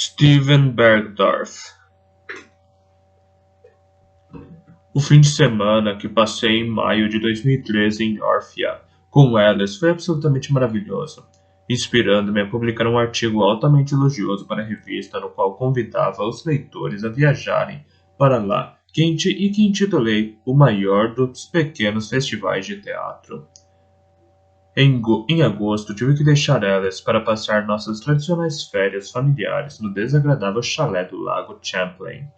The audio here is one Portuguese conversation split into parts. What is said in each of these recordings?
Steven Bergdorf. O fim de semana que passei em maio de 2013 em Orfia com Alice foi absolutamente maravilhoso, inspirando-me a publicar um artigo altamente elogioso para a revista no qual convidava os leitores a viajarem para lá, que intitulei O Maior dos Pequenos Festivais de Teatro. Em agosto, tive que deixar Alice para passar nossas tradicionais férias familiares no desagradável chalé do Lago Champlain.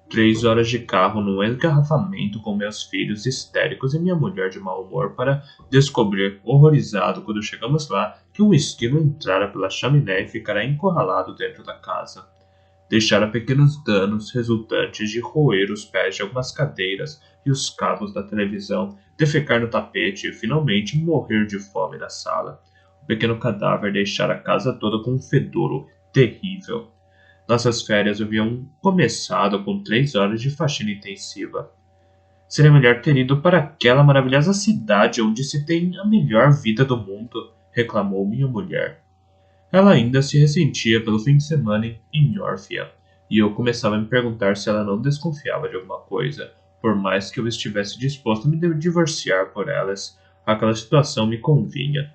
3 horas de carro num engarrafamento com meus filhos histéricos e minha mulher de mau humor para descobrir, horrorizado quando chegamos lá, que um esquilo entrara pela chaminé e ficara encurralado dentro da casa. Deixara pequenos danos resultantes de roer os pés de algumas cadeiras e os cabos da televisão, defecar no tapete e finalmente morrer de fome na sala. O pequeno cadáver deixara a casa toda com um fedor terrível. Nossas férias haviam começado com 3 horas de faxina intensiva. Seria melhor ter ido para aquela maravilhosa cidade onde se tem a melhor vida do mundo, reclamou minha mulher. Ela ainda se ressentia pelo fim de semana em Orfia, e eu começava a me perguntar se ela não desconfiava de alguma coisa. Por mais que eu estivesse disposto a me divorciar por elas, aquela situação me convinha.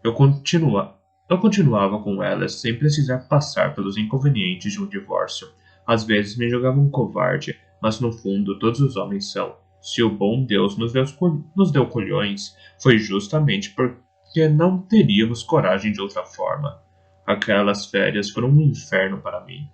Eu continuava com elas sem precisar passar pelos inconvenientes de um divórcio. Às vezes me julgava um covarde, mas no fundo todos os homens são. Se o bom Deus nos deu colhões, foi justamente porque não teríamos coragem de outra forma. Aquelas férias foram um inferno para mim.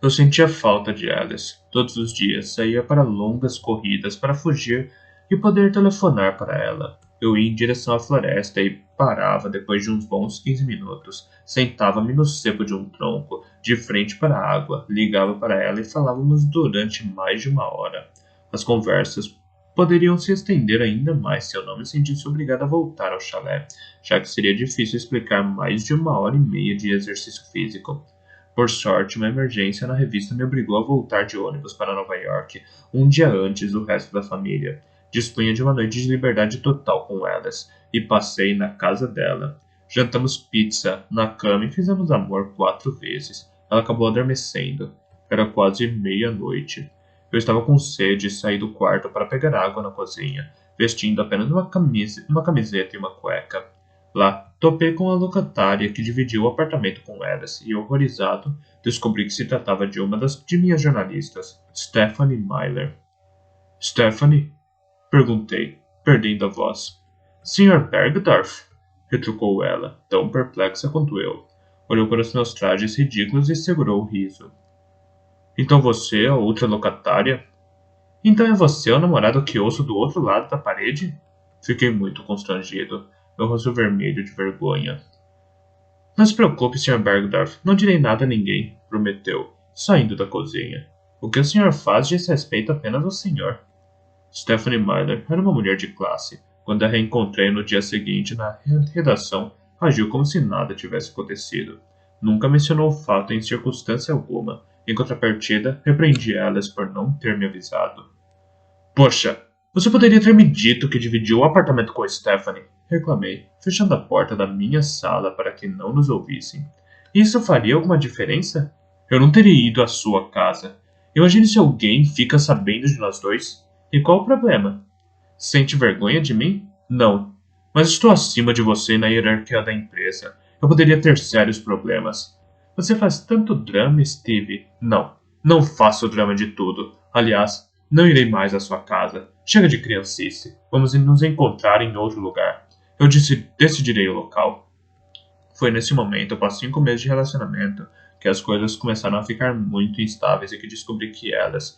Eu sentia falta de Alice. Todos os dias saía para longas corridas para fugir e poder telefonar para ela. Eu ia em direção à floresta e parava depois de uns bons 15 minutos. Sentava-me no cepo de um tronco, de frente para a água, ligava para ela e falávamos durante mais de 1 hora. As conversas poderiam se estender ainda mais se eu não me sentisse obrigado a voltar ao chalé, já que seria difícil explicar mais de 1 hora e meia de exercício físico. Por sorte, uma emergência na revista me obrigou a voltar de ônibus para Nova York, um dia antes do resto da família. Dispunha de uma noite de liberdade total com elas, e passei na casa dela. Jantamos pizza na cama e fizemos amor 4 vezes. Ela acabou adormecendo. Era quase meia-noite. Eu estava com sede e saí do quarto para pegar água na cozinha, vestindo apenas uma camiseta e uma cueca. Lá, topei com a locatária que dividia o apartamento com elas e, horrorizado, descobri que se tratava de uma de minhas jornalistas, Stephanie Myler. Stephanie? Perguntei, perdendo a voz. Sr. Bergdorf? Retrucou ela, tão perplexa quanto eu. Olhou para os meus trajes ridículos e segurou o riso. Então você é a outra locatária? Então é você o namorado que ouço do outro lado da parede? Fiquei muito constrangido, meu rosto vermelho de vergonha. Não se preocupe, Sr. Bergdorf, não direi nada a ninguém, prometeu, saindo da cozinha. O que o senhor faz diz respeito apenas ao senhor. Stephanie Myler era uma mulher de classe. Quando a reencontrei no dia seguinte na redação, agiu como se nada tivesse acontecido. Nunca mencionou o fato em circunstância alguma. Em contrapartida, repreendi elas por não ter me avisado. Poxa, você poderia ter me dito que dividiu o apartamento com Stephanie, reclamei, fechando a porta da minha sala para que não nos ouvissem. Isso faria alguma diferença? Eu não teria ido à sua casa. Imagine se alguém fica sabendo de nós dois. E qual o problema? Sente vergonha de mim? Não. Mas estou acima de você na hierarquia da empresa. Eu poderia ter sérios problemas. Você faz tanto drama, Steve? Não. Não faço drama de tudo. Aliás, não irei mais à sua casa. Chega de criancice. Vamos nos encontrar em outro lugar. Eu decidirei o local. Foi nesse momento, após 5 meses de relacionamento, que as coisas começaram a ficar muito instáveis e que descobri que elas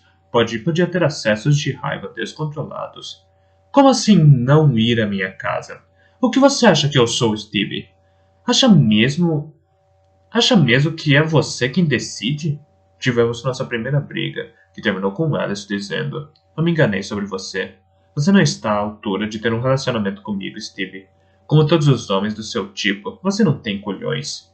podia ter acessos de raiva descontrolados. Como assim não ir à minha casa? O que você acha que eu sou, Steve? Acha mesmo que é você quem decide? Tivemos nossa primeira briga, que terminou com Alice dizendo: Eu me enganei sobre você. Você não está à altura de ter um relacionamento comigo, Steve. Como todos os homens do seu tipo, você não tem colhões.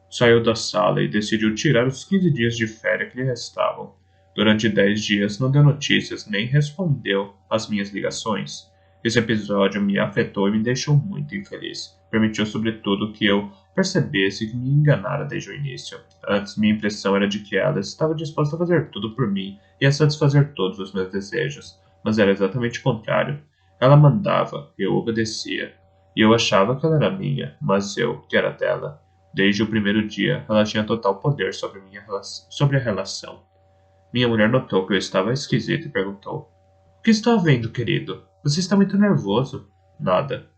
Saiu da sala e decidiu tirar os 15 dias de férias que lhe restavam. Durante 10 dias não deu notícias nem respondeu às minhas ligações. Esse episódio me afetou e me deixou muito infeliz. Permitiu, sobretudo, que eu percebesse que me enganara desde o início. Antes, minha impressão era de que ela estava disposta a fazer tudo por mim e a satisfazer todos os meus desejos, mas era exatamente o contrário. Ela mandava, eu obedecia. E eu achava que ela era minha, mas eu, que era dela. Desde o primeiro dia, ela tinha total poder sobre a relação. Minha mulher notou que eu estava esquisito e perguntou: O que está havendo, querido? Você está muito nervoso. Nada.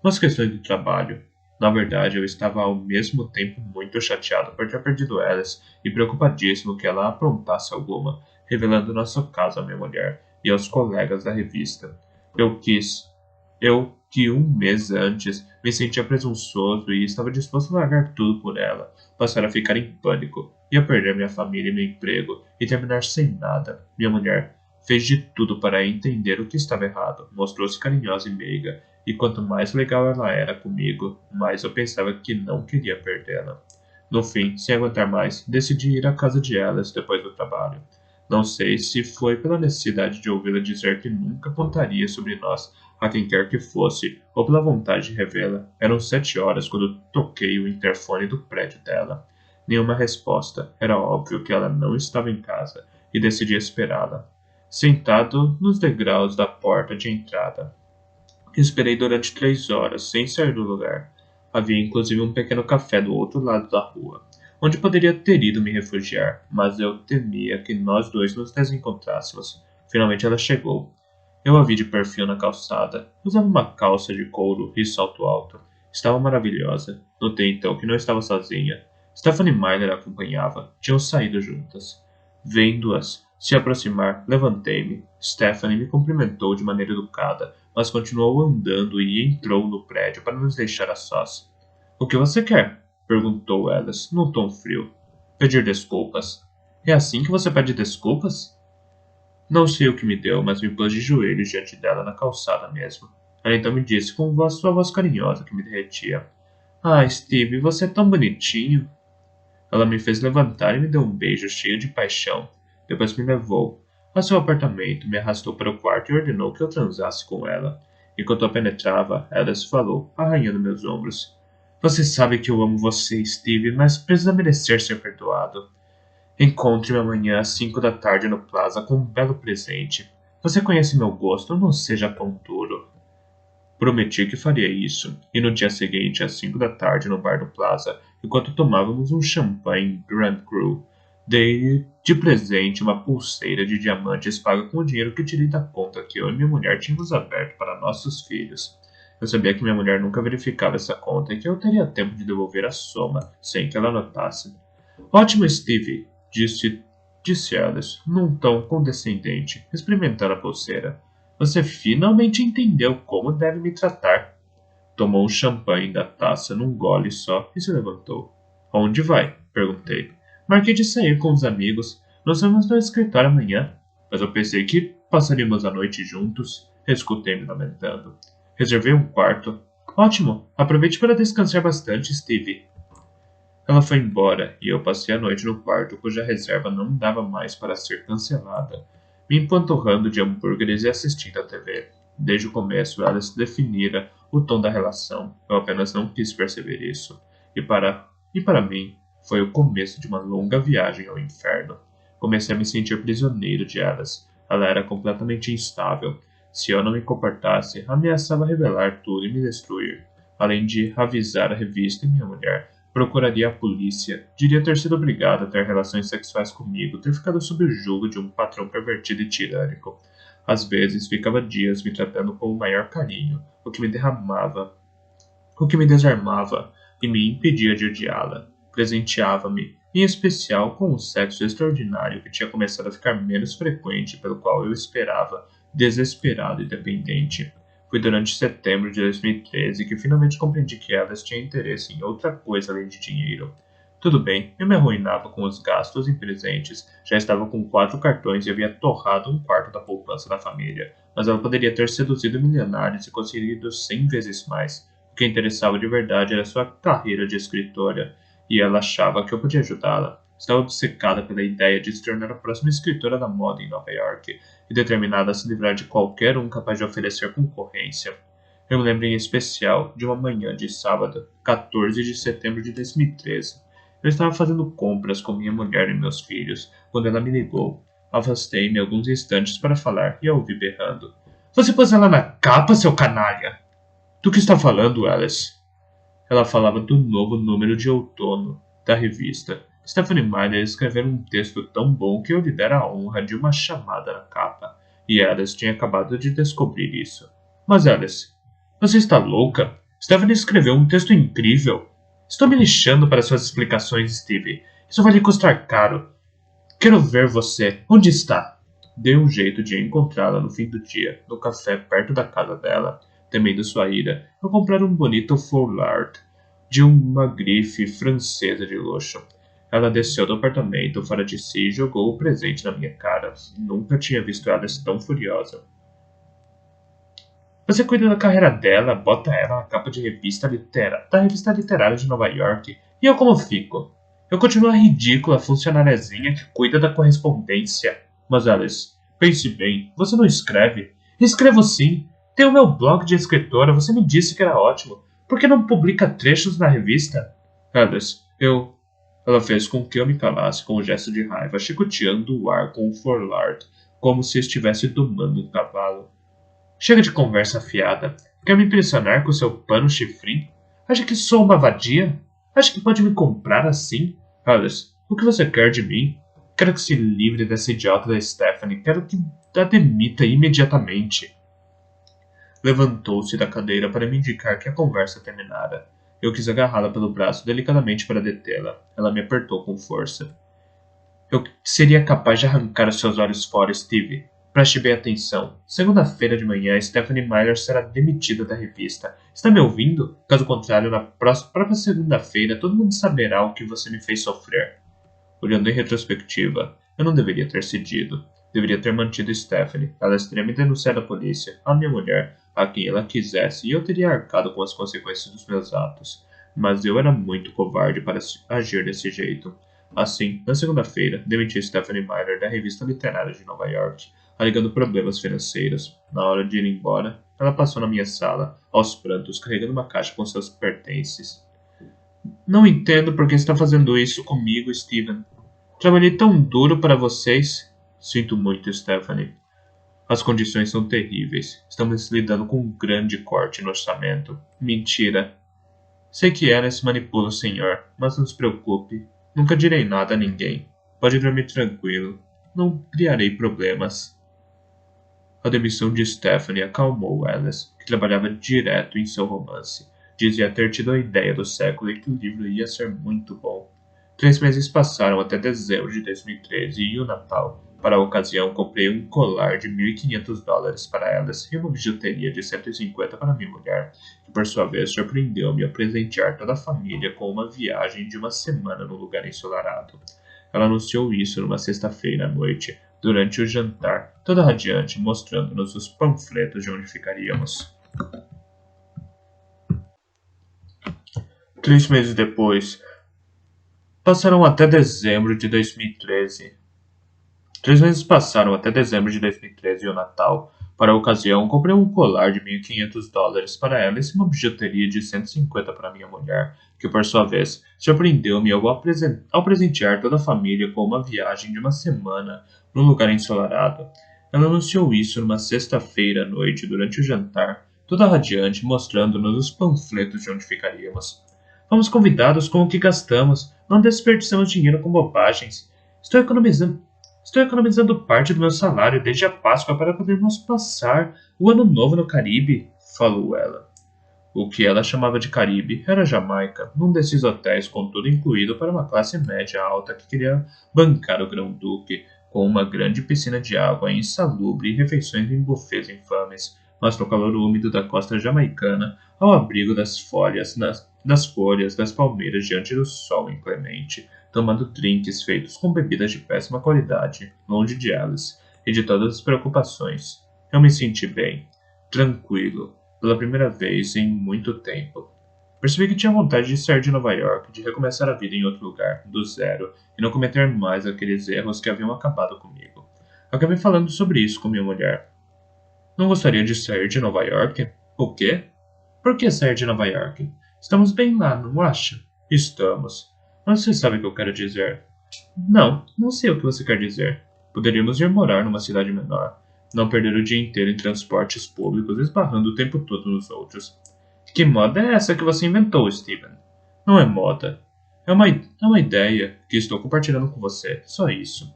Umas questões de trabalho. Na verdade, eu estava ao mesmo tempo muito chateado por ter perdido Alice e preocupadíssimo que ela aprontasse alguma, revelando nosso caso à minha mulher e aos colegas da revista. Eu quis. Eu, que um mês antes me sentia presunçoso e estava disposto a largar tudo por ela, passar a ficar em pânico, ia perder minha família e meu emprego e terminar sem nada. Minha mulher fez de tudo para entender o que estava errado, mostrou-se carinhosa e meiga, e quanto mais legal ela era comigo, mais eu pensava que não queria perdê-la. No fim, sem aguentar mais, decidi ir à casa de Alice depois do trabalho. Não sei se foi pela necessidade de ouvi-la dizer que nunca contaria sobre nós a quem quer que fosse, ou pela vontade de revê-la. Eram 7 horas quando toquei o interfone do prédio dela. Nenhuma resposta. Era óbvio que ela não estava em casa, e decidi esperá-la. Sentado nos degraus da porta de entrada, esperei durante 3 horas, sem sair do lugar. Havia inclusive um pequeno café do outro lado da rua, onde poderia ter ido me refugiar, mas eu temia que nós dois nos desencontrássemos. Finalmente ela chegou. Eu a vi de perfil na calçada. Usava uma calça de couro e salto alto. Estava maravilhosa. Notei então que não estava sozinha. Stephanie Myler a acompanhava. Tinham saído juntas. Vendo-as se aproximar, levantei-me. Stephanie me cumprimentou de maneira educada, mas continuou andando e entrou no prédio para nos deixar a sós. O que você quer? Perguntou Alice, num tom frio. Pedir desculpas. É assim que você pede desculpas? Não sei o que me deu, mas me pus de joelhos diante dela na calçada mesmo. Ela então me disse com sua voz carinhosa que me derretia: Ah, Steve, você é tão bonitinho. Ela me fez levantar e me deu um beijo cheio de paixão. Depois me levou a seu apartamento, me arrastou para o quarto e ordenou que eu transasse com ela. Enquanto eu penetrava, Alice falou, arranhando meus ombros: Você sabe que eu amo você, Steve, mas precisa merecer ser perdoado. Encontre-me amanhã às 5 da tarde no Plaza com um belo presente. Você conhece meu gosto, não seja tão duro. Prometi que faria isso, e no dia seguinte, às 5 da tarde, no bar do Plaza, enquanto tomávamos um champanhe Grand Cru, dei de presente uma pulseira de diamantes paga com o dinheiro que tirei da conta que eu e minha mulher tínhamos aberto para nossos filhos. Eu sabia que minha mulher nunca verificava essa conta e que eu teria tempo de devolver a soma, sem que ela notasse. Ótimo, Steve, disse Alice, num tom condescendente, experimentando a pulseira. Você finalmente entendeu como deve me tratar. Tomou o champanhe da taça num gole só e se levantou. Onde vai? Perguntei. Marquei de sair com os amigos. Nós vamos no escritório amanhã. Mas eu pensei que passaríamos a noite juntos. Escutei-me lamentando. Reservei um quarto. Ótimo. Aproveite para descansar bastante, Steve. Ela foi embora e eu passei a noite no quarto cuja reserva não dava mais para ser cancelada, me empanturrando de hambúrgueres e assistindo à TV. Desde o começo, ela se definira o tom da relação. Eu apenas não quis perceber isso. E para mim, foi o começo de uma longa viagem ao inferno. Comecei a me sentir prisioneiro de elas. Ela era completamente instável. Se eu não me comportasse, ameaçava revelar tudo e me destruir. Além de avisar a revista e minha mulher, procuraria a polícia. Diria ter sido obrigado a ter relações sexuais comigo, ter ficado sob o jugo de um patrão pervertido e tirânico. Às vezes, ficava dias me tratando com o maior carinho, o que me desarmava e me impedia de odiá-la. Presenteava-me, em especial com um sexo extraordinário que tinha começado a ficar menos frequente, pelo qual eu esperava, desesperado e dependente. Foi durante setembro de 2013 que finalmente compreendi que elas tinham interesse em outra coisa além de dinheiro. Tudo bem, eu me arruinava com os gastos em presentes, já estava com 4 cartões e havia torrado um quarto da poupança da família, mas ela poderia ter seduzido milionários e conseguido 100 vezes mais. O que interessava de verdade era sua carreira de escritora, e ela achava que eu podia ajudá-la. Estava obcecada pela ideia de se tornar a próxima escritora da moda em Nova York, e determinada a se livrar de qualquer um capaz de oferecer concorrência. Eu me lembro em especial de uma manhã de sábado, 14 de setembro de 2013. Eu estava fazendo compras com minha mulher e meus filhos quando ela me ligou. Afastei-me alguns instantes para falar e a ouvi berrando. Você pôs ela na capa, seu canalha! Do que está falando, Alice? Ela falava do novo número de outono da revista. Stephanie Meyer escreveu um texto tão bom que eu lhe dera a honra de uma chamada na capa. E Alice tinha acabado de descobrir isso. Mas Alice, você está louca? Stephanie escreveu um texto incrível. Estou me lixando para suas explicações, Steve. Isso vai lhe custar caro. Quero ver você. Onde está? Dei um jeito de encontrá-la no fim do dia, no café perto da casa dela. Temendo sua ira, eu comprar um bonito foulard de uma grife francesa de luxo. Ela desceu do apartamento fora de si e jogou o presente na minha cara. Nunca tinha visto ela tão furiosa. Você cuida da carreira dela, bota ela na capa de da revista literária de Nova York. E eu como fico? Eu continuo a ridícula funcionariazinha que cuida da correspondência. Mas Alice, pense bem, você não escreve? Escrevo sim. Tem o meu blog de escritora, você me disse que era ótimo. Por que não publica trechos na revista? Alice, Ela fez com que eu me calasse com um gesto de raiva, chicoteando o ar com o forlard, como se estivesse domando um cavalo. Chega de conversa fiada. Quer me impressionar com seu pano chifrinho? Acha que sou uma vadia? Acha que pode me comprar assim? Alice, o que você quer de mim? Quero que se livre dessa idiota da Stephanie. Quero que a demita imediatamente. Levantou-se da cadeira para me indicar que a conversa terminara. Eu quis agarrá-la pelo braço delicadamente para detê-la. Ela me apertou com força. Eu seria capaz de arrancar os seus olhos fora, Steve. Preste bem atenção. Segunda-feira de manhã, Stephanie Meyer será demitida da revista. Está me ouvindo? Caso contrário, na própria segunda-feira, todo mundo saberá o que você me fez sofrer. Olhando em retrospectiva, eu não deveria ter cedido. Deveria ter mantido Stephanie. Ela teria me denunciado à polícia, à minha mulher, a quem ela quisesse, e eu teria arcado com as consequências dos meus atos. Mas eu era muito covarde para agir desse jeito. Assim, na segunda-feira, demiti Stephanie Meyer da revista literária de Nova York, alegando problemas financeiros. Na hora de ir embora, ela passou na minha sala, aos prantos, carregando uma caixa com seus pertences. Não entendo por que está fazendo isso comigo, Steven. Trabalhei tão duro para vocês. Sinto muito, Stephanie. As condições são terríveis. Estamos lidando com um grande corte no orçamento. Mentira. Sei que Alice manipula o senhor, mas não se preocupe. Nunca direi nada a ninguém. Pode dormir tranquilo. Não criarei problemas. A demissão de Stephanie acalmou Alice, que trabalhava direto em seu romance. Dizia ter tido a ideia do século e que o livro ia ser muito bom. 3 meses passaram até dezembro de 2013 e o Natal. Para a ocasião, comprei um colar de $1.500 para Alice e uma bijuteria de 150 para minha mulher, que por sua vez surpreendeu-me a presentear toda a família com uma viagem de uma semana num lugar ensolarado. Ela anunciou isso numa sexta-feira à noite, durante o jantar, toda radiante, mostrando-nos os panfletos de onde ficaríamos. 3 meses depois, passaram até dezembro de 2013. 3 meses passaram até dezembro de 2013 e o Natal. Para a ocasião, comprei um colar de $1.500 para Alice e uma bijuteria de 150 para minha mulher, que por sua vez surpreendeu-me ao presentear toda a família com uma viagem de uma semana num lugar ensolarado. Ela anunciou isso numa sexta-feira à noite durante o jantar, toda radiante, mostrando-nos os panfletos de onde ficaríamos. Fomos convidados com o que gastamos, não desperdiçamos dinheiro com bobagens. Estou economizando parte do meu salário desde a Páscoa para podermos passar o Ano Novo no Caribe, falou ela. O que ela chamava de Caribe era Jamaica, num desses hotéis com tudo incluído para uma classe média alta que queria bancar o Grão-Duque, com uma grande piscina de água insalubre e refeições em buffets infames, mas no calor úmido da costa jamaicana, ao abrigo das folhas das palmeiras diante do sol inclemente, tomando drinks feitos com bebidas de péssima qualidade, longe de Alice e de todas as preocupações. Eu me senti bem, tranquilo, pela primeira vez em muito tempo. Percebi que tinha vontade de sair de Nova York, de recomeçar a vida em outro lugar, do zero, e não cometer mais aqueles erros que haviam acabado comigo. Acabei falando sobre isso com minha mulher. Não gostaria de sair de Nova York? O quê? Por que sair de Nova York? Estamos bem lá, não acha? Estamos. Mas você sabe o que eu quero dizer. Não, não sei o que você quer dizer. Poderíamos ir morar numa cidade menor. Não perder o dia inteiro em transportes públicos, esbarrando o tempo todo nos outros. Que moda é essa que você inventou, Steven? Não é moda. É uma ideia que estou compartilhando com você. Só isso.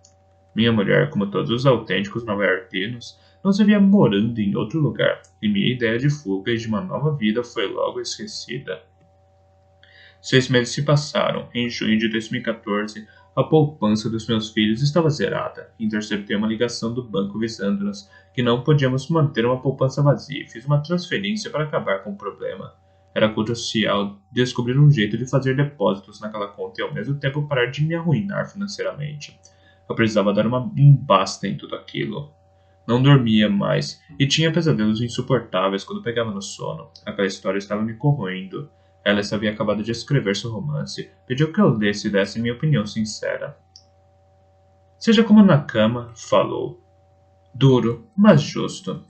Minha mulher, como todos os autênticos nova-iorquinos, não se via morando em outro lugar, e minha ideia de fuga e de uma nova vida foi logo esquecida. 6 meses se passaram. Em junho de 2014, a poupança dos meus filhos estava zerada. Interceptei uma ligação do banco avisando-nos que não podíamos manter uma poupança vazia e fiz uma transferência para acabar com o problema. Era crucial descobrir um jeito de fazer depósitos naquela conta e ao mesmo tempo parar de me arruinar financeiramente. Eu precisava dar um basta em tudo aquilo. Não dormia mais e tinha pesadelos insuportáveis quando pegava no sono. Aquela história estava me corroendo. Alice havia acabado de escrever seu romance. Pediu que eu lesse e desse minha opinião sincera. Seja como na cama, falou. Duro, mas justo.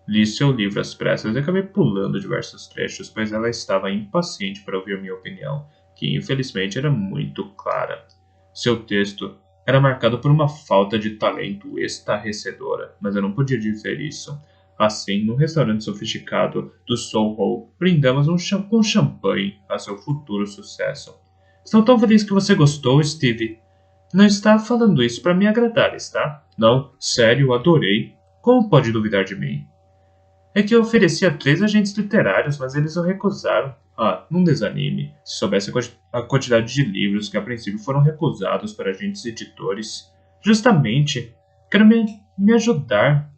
Li seu livro às pressas e acabei pulando diversos trechos, pois ela estava impaciente para ouvir minha opinião, que infelizmente era muito clara. Seu texto era marcado por uma falta de talento estarrecedora, mas eu não podia dizer isso. Assim, no restaurante sofisticado do Soho, brindamos com champanhe a seu futuro sucesso. Estou tão feliz que você gostou, Steve. Não está falando isso para me agradar, está? Não, sério, adorei. Como pode duvidar de mim? É que eu ofereci a 3 agentes literários, mas eles o recusaram. Ah, não desanime. Se soubesse a quantidade de livros que a princípio foram recusados por agentes editores. Justamente, quero me ajudar.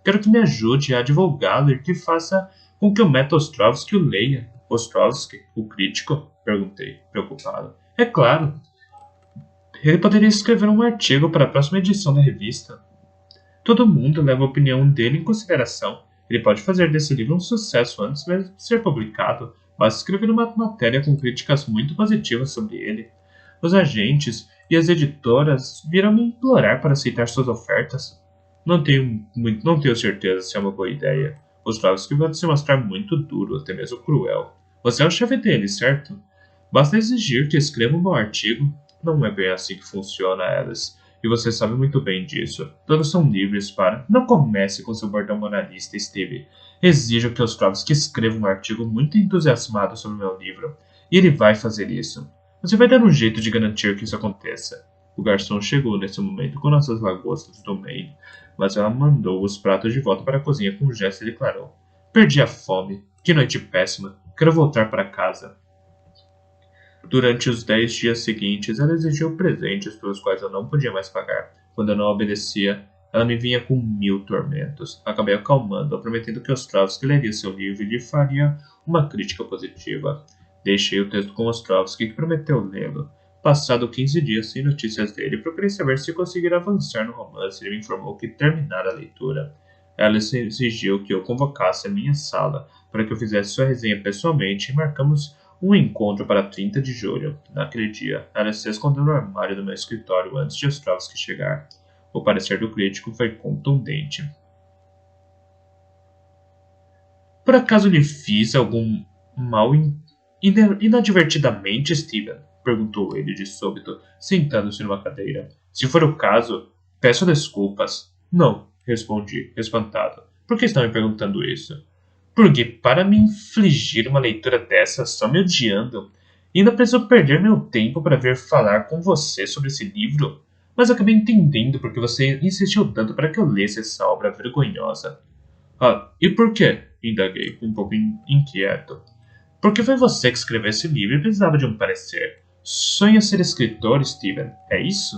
Quero que me ajude a divulgá-lo e que faça com que o Matt Ostrovsky o leia. Ostrovsky, o crítico? Perguntei, preocupado. É claro. Ele poderia escrever um artigo para a próxima edição da revista. Todo mundo leva a opinião dele em consideração. Ele pode fazer desse livro um sucesso antes mesmo de ser publicado. Basta escrever uma matéria com críticas muito positivas sobre ele. Os agentes e as editoras viram me implorar para aceitar suas ofertas. Não tenho certeza se é uma boa ideia. Ostrovsky pode se mostrar muito duro, até mesmo cruel. Você é o chefe dele, certo? Basta exigir que escreva um bom artigo. Não é bem assim que funciona, Alice. E você sabe muito bem disso. Todos são livres para... Não comece com seu bordão moralista, Steve. Exijo que Ostrovsky escreva um artigo muito entusiasmado sobre meu livro. E ele vai fazer isso. Você vai dar um jeito de garantir que isso aconteça. O garçom chegou nesse momento com nossas lagostas do Maine, mas ela mandou os pratos de volta para a cozinha com um gesto e declarou. Perdi a fome. Que noite péssima. Quero voltar para casa. Durante os 10 dias seguintes, ela exigiu presentes pelos quais eu não podia mais pagar. Quando eu não obedecia, ela me vinha com 1000 tormentos. Acabei acalmando-a, prometendo que Ostrovsky leria seu livro e lhe faria uma crítica positiva. Deixei o texto com Ostrovsky, que prometeu lê-lo. Passado 15 dias sem notícias dele, procurei saber se conseguira avançar no romance. Ele me informou que terminara a leitura. Ela exigiu que eu convocasse a minha sala para que eu fizesse sua resenha pessoalmente e marcamos um encontro para 30 de julho. Naquele dia, ela se escondeu no armário do meu escritório antes de Ostrovsky chegar. O parecer do crítico foi contundente. Por acaso lhe fiz algum mal inadvertidamente, Steven? Perguntou ele de súbito, sentando-se numa cadeira. Se for o caso, peço desculpas. Não, respondi, espantado. Por que está me perguntando isso? Porque para me infligir uma leitura dessa só me odiando, ainda preciso perder meu tempo para vir falar com você sobre esse livro? Mas acabei entendendo porque você insistiu tanto para que eu lesse essa obra vergonhosa. Ah, e por quê? Indaguei, um pouco inquieto. Porque foi você que escreveu esse livro e precisava de um parecer. Sonha ser escritor, Steven, é isso?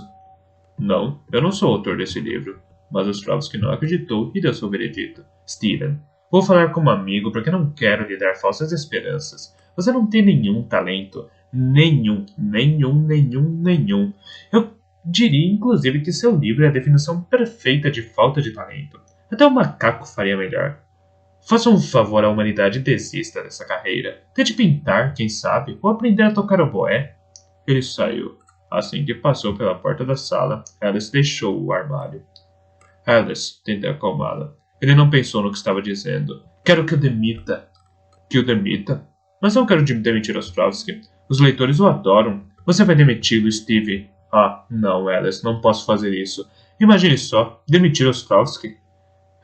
Não, eu não sou o autor desse livro. Mas Ostrovsky não acreditou e deu seu veredito. Steven, vou falar como amigo porque não quero lhe dar falsas esperanças. Você não tem nenhum talento. Nenhum. Eu diria, inclusive, que seu livro é a definição perfeita de falta de talento. Até o macaco faria melhor. Faça um favor à humanidade e desista dessa carreira. Tente pintar, quem sabe, ou aprender a tocar oboé. Ele saiu. Assim que passou pela porta da sala, Alice deixou o armário. Alice, tentei acalmá-la. Ele não pensou no que estava dizendo. Quero que o demita. Que o demita? Mas não quero demitir Ostrovsky. Os leitores o adoram. Você vai demiti-lo, Steve? Ah, não, Alice, não posso fazer isso. Imagine só, demitir Ostrovsky.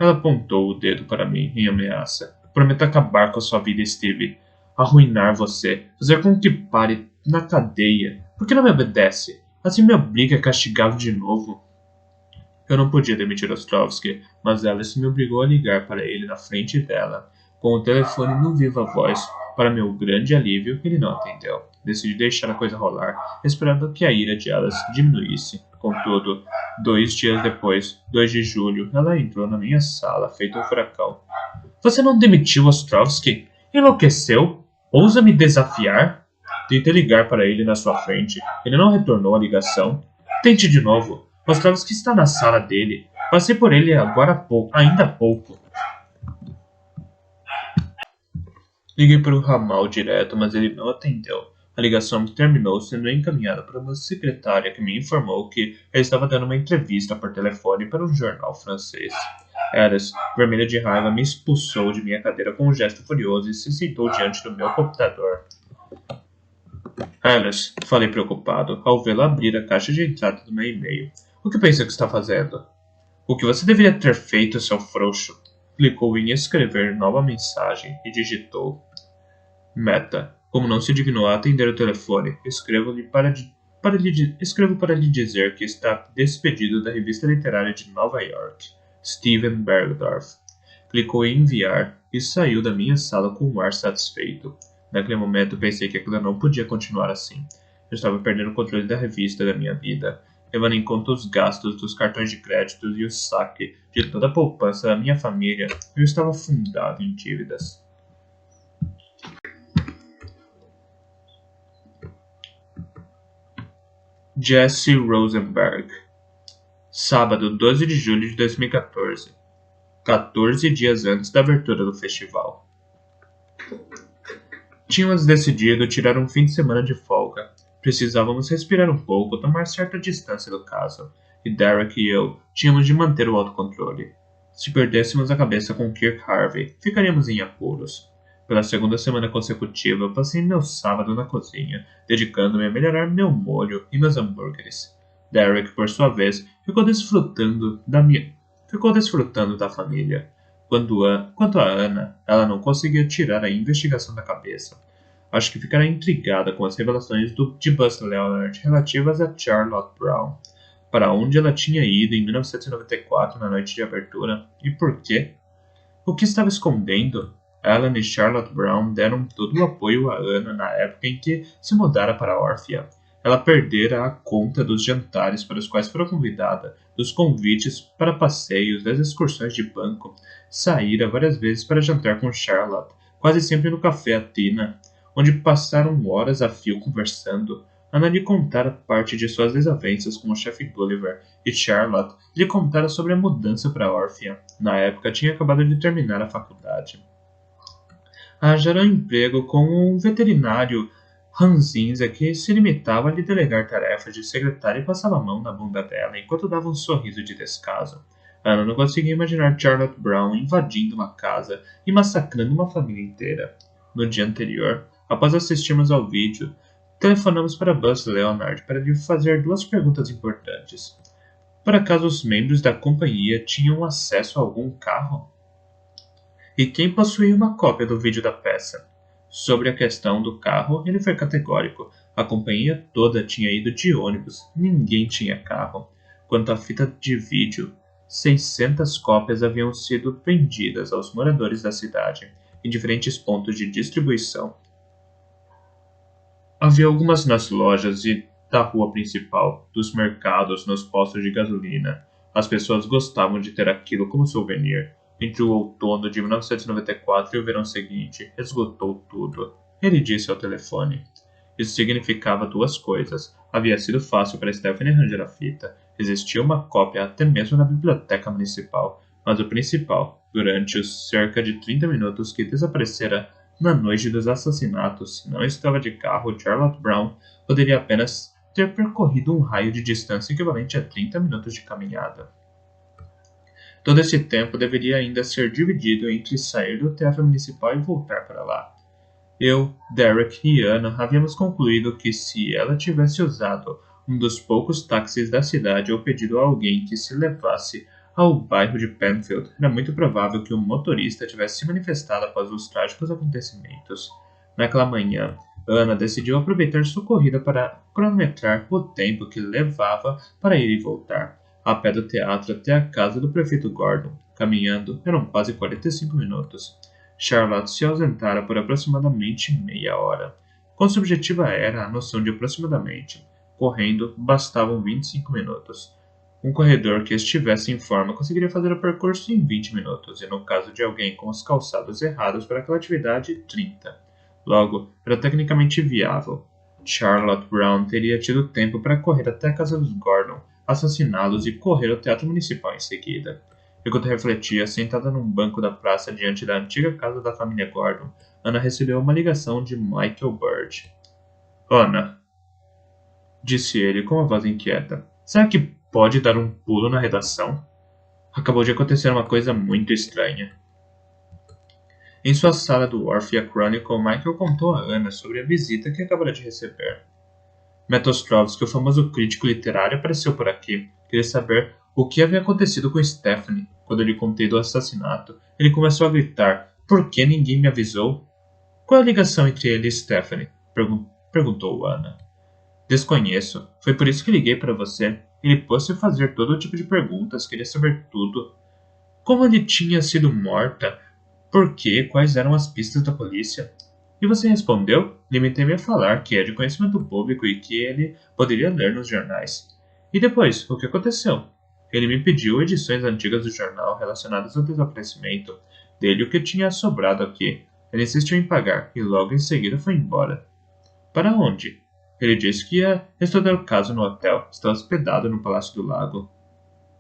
Ela apontou o dedo para mim em ameaça. Prometo acabar com a sua vida, Steve. Arruinar você. Fazer com que pare na cadeia. Por que não me obedece? Assim me obriga a castigá-lo de novo. Eu não podia demitir Ostrovsky, mas Alice me obrigou a ligar para ele na frente dela, com o telefone no viva voz. Para meu grande alívio, ele não atendeu. Decidi deixar a coisa rolar, esperando que a ira de Alice diminuísse. Contudo, 2 dias depois, 2 de julho, ela entrou na minha sala, feito um furacão. Você não demitiu Ostrovsky? Enlouqueceu? Ousa me desafiar? Tentei ligar para ele na sua frente. Ele não retornou a ligação. Tente de novo. Ostrovsky está na sala dele. Passei por ele agora há pouco, ainda há pouco. Liguei para o ramal direto, mas ele não atendeu. A ligação terminou sendo encaminhada para uma secretária que me informou que ele estava dando uma entrevista por telefone para um jornal francês. Alice, vermelha de raiva, me expulsou de minha cadeira com um gesto furioso e se sentou diante do meu computador. Alice, falei preocupado, ao vê-la abrir a caixa de entrada do meu e-mail. O que pensa que está fazendo? O que você deveria ter feito, seu frouxo? Clicou em escrever nova mensagem e digitou. Meta. Como não se dignou a atender o telefone, escrevo para lhe dizer que está despedido da revista literária de Nova York, Steven Bergdorf. Clicou em enviar e saiu da minha sala com um ar satisfeito. Naquele momento pensei que aquilo não podia continuar assim. Eu estava perdendo o controle da revista da minha vida, levando em conta os gastos dos cartões de crédito e o saque de toda a poupança da minha família. Eu estava afundado em dívidas. Jesse Rosenberg. Sábado, 12 de julho de 2014. 14 dias antes da abertura do festival. Tínhamos decidido tirar um fim de semana de folga. Precisávamos respirar um pouco, tomar certa distância do caso. E Derek e eu tínhamos de manter o autocontrole. Se perdêssemos a cabeça com Kirk Harvey, ficaríamos em apuros. Pela segunda semana consecutiva, eu passei meu sábado na cozinha, dedicando-me a melhorar meu molho e meus hambúrgueres. Derek, por sua vez, ficou desfrutando da família. Quanto a Ana, ela não conseguia tirar a investigação da cabeça. Acho que ficará intrigada com as revelações de Buzz Leonard relativas a Charlotte Brown. Para onde ela tinha ido em 1994 na noite de abertura e por quê? O que estava escondendo? Alan e Charlotte Brown deram todo o apoio a Ana na época em que se mudara para Orphea. Ela perdera a conta dos jantares para os quais fora convidada, dos convites para passeios, das excursões de banco. Saíra várias vezes para jantar com Charlotte, quase sempre no café Athena, onde passaram horas a fio conversando. Ana lhe contara parte de suas desavenças com o chefe Gulliver, e Charlotte lhe contara sobre a mudança para Orphea. Na época tinha acabado de terminar a faculdade. Arranjara um emprego com um veterinário ranzinza que se limitava a lhe delegar tarefas de secretária e passava a mão na bunda dela enquanto dava um sorriso de descaso. Ana não conseguia imaginar Charlotte Brown invadindo uma casa e massacrando uma família inteira. No dia anterior, após assistirmos ao vídeo, telefonamos para Buzz Leonard para lhe fazer 2 perguntas importantes. Por acaso os membros da companhia tinham acesso a algum carro? E quem possuía uma cópia do vídeo da peça? Sobre a questão do carro, ele foi categórico. A companhia toda tinha ido de ônibus, ninguém tinha carro. Quanto à fita de vídeo, 600 cópias haviam sido vendidas aos moradores da cidade, em diferentes pontos de distribuição. Havia algumas nas lojas da rua principal, dos mercados, nos postos de gasolina. As pessoas gostavam de ter aquilo como souvenir. Entre o outono de 1994 e o verão seguinte, esgotou tudo. Ele disse ao telefone. Isso significava 2 coisas. Havia sido fácil para Stephanie arranjar a fita. Existia uma cópia até mesmo na biblioteca municipal. Mas o principal, durante os cerca de 30 minutos que desaparecera na noite dos assassinatos, se não estava de carro, Charlotte Brown poderia apenas ter percorrido um raio de distância equivalente a 30 minutos de caminhada. Todo esse tempo deveria ainda ser dividido entre sair do teatro municipal e voltar para lá. Eu, Derek e Anna havíamos concluído que se ela tivesse usado um dos poucos táxis da cidade ou pedido a alguém que se levasse ao bairro de Penfield, era muito provável que o motorista tivesse se manifestado após os trágicos acontecimentos. Naquela manhã, Anna decidiu aproveitar sua corrida para cronometrar o tempo que levava para ir e voltar, a pé do teatro até a casa do prefeito Gordon. Caminhando, eram quase 45 minutos. Charlotte se ausentara por aproximadamente meia hora. Quão subjetiva era a noção de aproximadamente? Correndo, bastavam 25 minutos. Um corredor que estivesse em forma conseguiria fazer o percurso em 20 minutos, e no caso de alguém com os calçados errados para aquela atividade, 30. Logo, era tecnicamente viável. Charlotte Brown teria tido tempo para correr até a casa dos Gordon, assassiná-los e correr ao teatro municipal em seguida. Enquanto refletia, sentada num banco da praça diante da antiga casa da família Gordon, Anna recebeu uma ligação de Michael Bird. Anna, disse ele com uma voz inquieta, será que pode dar um pulo na redação? Acabou de acontecer uma coisa muito estranha. Em sua sala do Orphea Chronicle, Michael contou a Anna sobre a visita que acabara de receber. Matt Ostrovsky, o famoso crítico literário, apareceu por aqui. Queria saber o que havia acontecido com Stephanie. Quando eu lhe contei do assassinato, ele começou a gritar: por que ninguém me avisou? Qual é a ligação entre ele e Stephanie? Perguntou Anna. Desconheço. Foi por isso que liguei para você. Ele pôs-se a fazer todo tipo de perguntas, queria saber tudo. Como ele tinha sido morta? Por quê? Quais eram as pistas da polícia? E você respondeu? Limitei-me a falar que é de conhecimento público e que ele poderia ler nos jornais. E depois, o que aconteceu? Ele me pediu edições antigas do jornal relacionadas ao desaparecimento dele, o que tinha sobrado aqui. Ele insistiu em pagar e logo em seguida foi embora. Para onde? Ele disse que ia estudar o caso no hotel. Está hospedado no Palácio do Lago.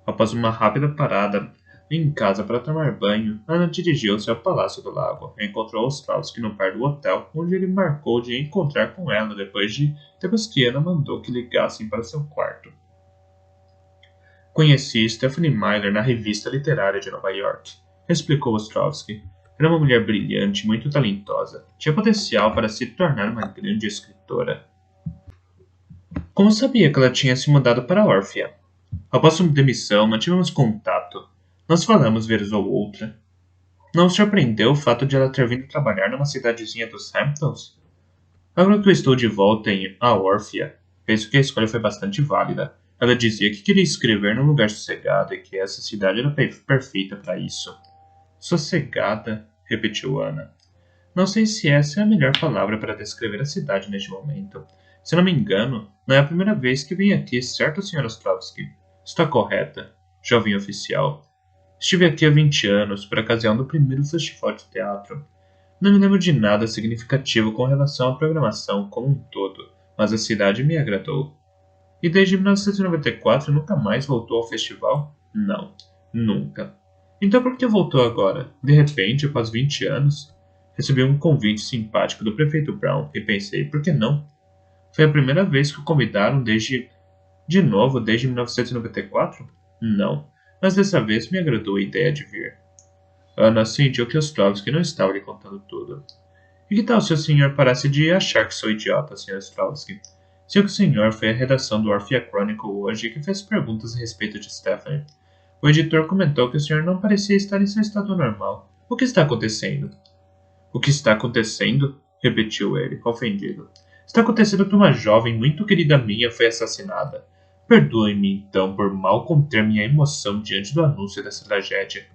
Após uma rápida parada em casa para tomar banho, Anna dirigiu-se ao Palácio do Lago. Encontrou Ostrovsky no bar do hotel, onde ele marcou de encontrar com ela depois que Anna mandou que ligassem para seu quarto. Conheci Stephanie Meyer na revista literária de Nova York, explicou Ostrovsky. Era uma mulher brilhante, muito talentosa. Tinha potencial para se tornar uma grande escritora. Como sabia que ela tinha se mudado para Orphea? Após sua demissão, mantivemos contato. Nós falamos vez ou outra. Não o surpreendeu o fato de ela ter vindo trabalhar numa cidadezinha dos Hamptons? Agora que eu estou de volta em Orphea, penso que a escolha foi bastante válida. Ela dizia que queria escrever num lugar sossegado e que essa cidade era perfeita para isso. Sossegada, repetiu Anna. Não sei se essa é a melhor palavra para descrever a cidade neste momento. Se não me engano, não é a primeira vez que vem aqui, certo, Sr. Ostrovsky? Está correta, jovem oficial. Estive aqui há 20 anos, por ocasião do primeiro festival de teatro. Não me lembro de nada significativo com relação à programação como um todo, mas a cidade me agradou. E desde 1994 nunca mais voltou ao festival? Não, nunca. Então por que voltou agora? De repente, após 20 anos? Recebi um convite simpático do prefeito Brown e pensei, por que não? Foi a primeira vez que o convidaram desde 1994? Não, mas dessa vez me agradou a ideia de vir. Anna sentiu que Ostrovsky não estava lhe contando tudo. E que tal se o senhor parasse de achar que sou idiota, Sr. Ostrovsky? Sei que o senhor foi à redação do Orphea Chronicle hoje e que fez perguntas a respeito de Stephanie. O editor comentou que o senhor não parecia estar em seu estado normal. O que está acontecendo? O que está acontecendo? Repetiu ele, ofendido. Está acontecendo que uma jovem muito querida minha foi assassinada. Perdoe-me, então, por mal conter minha emoção diante do anúncio dessa tragédia.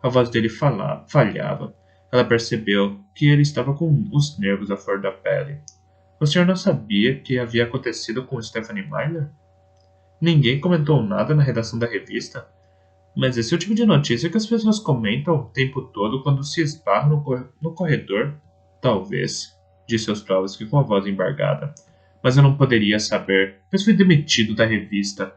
A voz dele falhava. Ela percebeu que ele estava com os nervos à flor da pele. O senhor não sabia que havia acontecido com Stephanie Meyer? Ninguém comentou nada na redação da revista? Mas esse é o tipo de notícia que as pessoas comentam o tempo todo quando se esbarram no corredor. Talvez, disse Ostrovsky com a voz embargada. Mas eu não poderia saber, pois fui demitido da revista.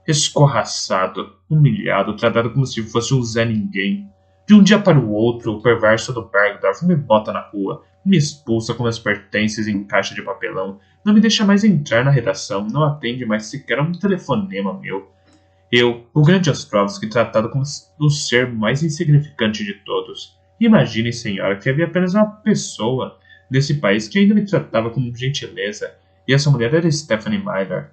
Escorraçado, humilhado, tratado como se fosse um Zé Ninguém. De um dia para o outro, o perverso do Bergdorf me bota na rua, me expulsa com meus pertences em caixa de papelão, não me deixa mais entrar na redação, não atende mais sequer a um telefonema meu. Eu, o grande Ostrovsky, tratado como o ser mais insignificante de todos. Imagine, senhora, que havia apenas uma pessoa nesse país que ainda me tratava com gentileza, e essa mulher era Stephanie Myler.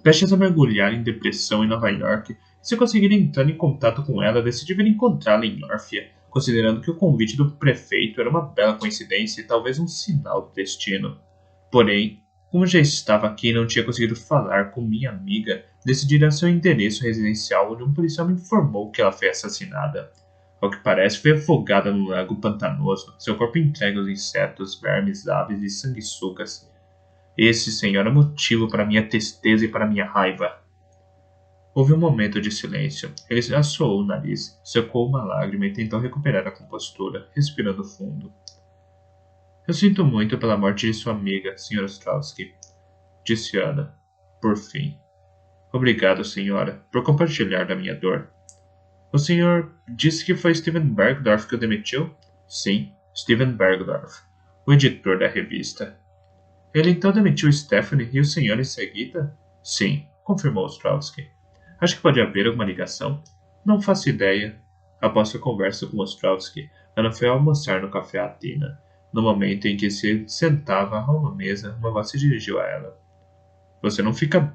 Prestes a mergulhar em depressão em Nova York, se conseguir entrar em contato com ela, decidi vir encontrá-la em Norfolk, considerando que o convite do prefeito era uma bela coincidência e talvez um sinal do destino. Porém, como já estava aqui e não tinha conseguido falar com minha amiga, decidi ir ao seu endereço residencial, onde um policial me informou que ela foi assassinada. Ao que parece, foi afogada no lago pantanoso, seu corpo entregue aos insetos, vermes, aves e sanguessugas. Esse, senhor, é motivo para minha tristeza e para minha raiva. Houve um momento de silêncio. Ele assoou o nariz, secou uma lágrima e tentou recuperar a compostura, respirando fundo. Eu sinto muito pela morte de sua amiga, Sra. Ostrovsky, disse Ana, por fim. Obrigado, senhora, por compartilhar da minha dor. O senhor disse que foi Steven Bergdorf que o demitiu? Sim, Steven Bergdorf, o editor da revista. Ele então demitiu Stephanie e o senhor em seguida? Sim, confirmou Ostrovsky. Acho que pode haver alguma ligação? Não faço ideia. Após a conversa com Ostrovsky, Ana foi almoçar no café Athena. No momento em que se sentava a uma mesa, uma voz se dirigiu a ela. Você não fica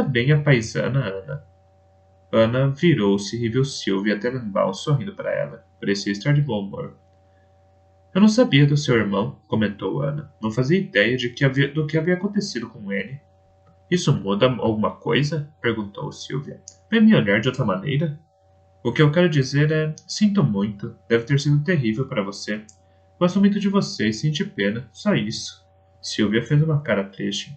bem a paisana, Ana. Ana virou-se e viu Sylvia Tenenbaum sorrindo para ela. Parecia estar de bom humor. Eu não sabia do seu irmão, comentou Ana. Não fazia ideia do que havia acontecido com ele. Isso muda alguma coisa? Perguntou Sylvia. Vai me olhar de outra maneira? O que eu quero dizer é, sinto muito. Deve ter sido terrível para você. Gosto muito de você e senti pena. Só isso. Sylvia fez uma cara triste.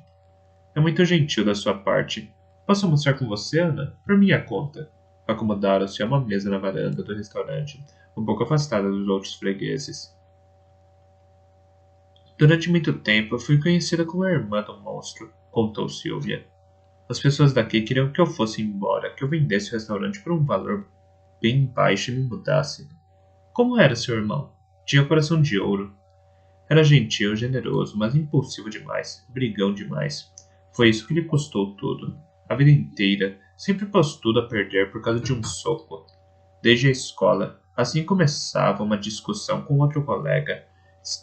É muito gentil da sua parte. Posso almoçar com você, Ana? Por minha conta. Acomodaram-se a uma mesa na varanda do restaurante, um pouco afastada dos outros fregueses. Durante muito tempo eu fui conhecida como a irmã do monstro, contou Sylvia. As pessoas daqui queriam que eu fosse embora, que eu vendesse o restaurante por um valor bem baixo e me mudasse. Como era seu irmão? Tinha coração de ouro. Era gentil, generoso, mas impulsivo demais, brigão demais. Foi isso que lhe custou tudo. A vida inteira, sempre pôs tudo a perder por causa de um soco. Desde a escola, assim começava uma discussão com outro colega.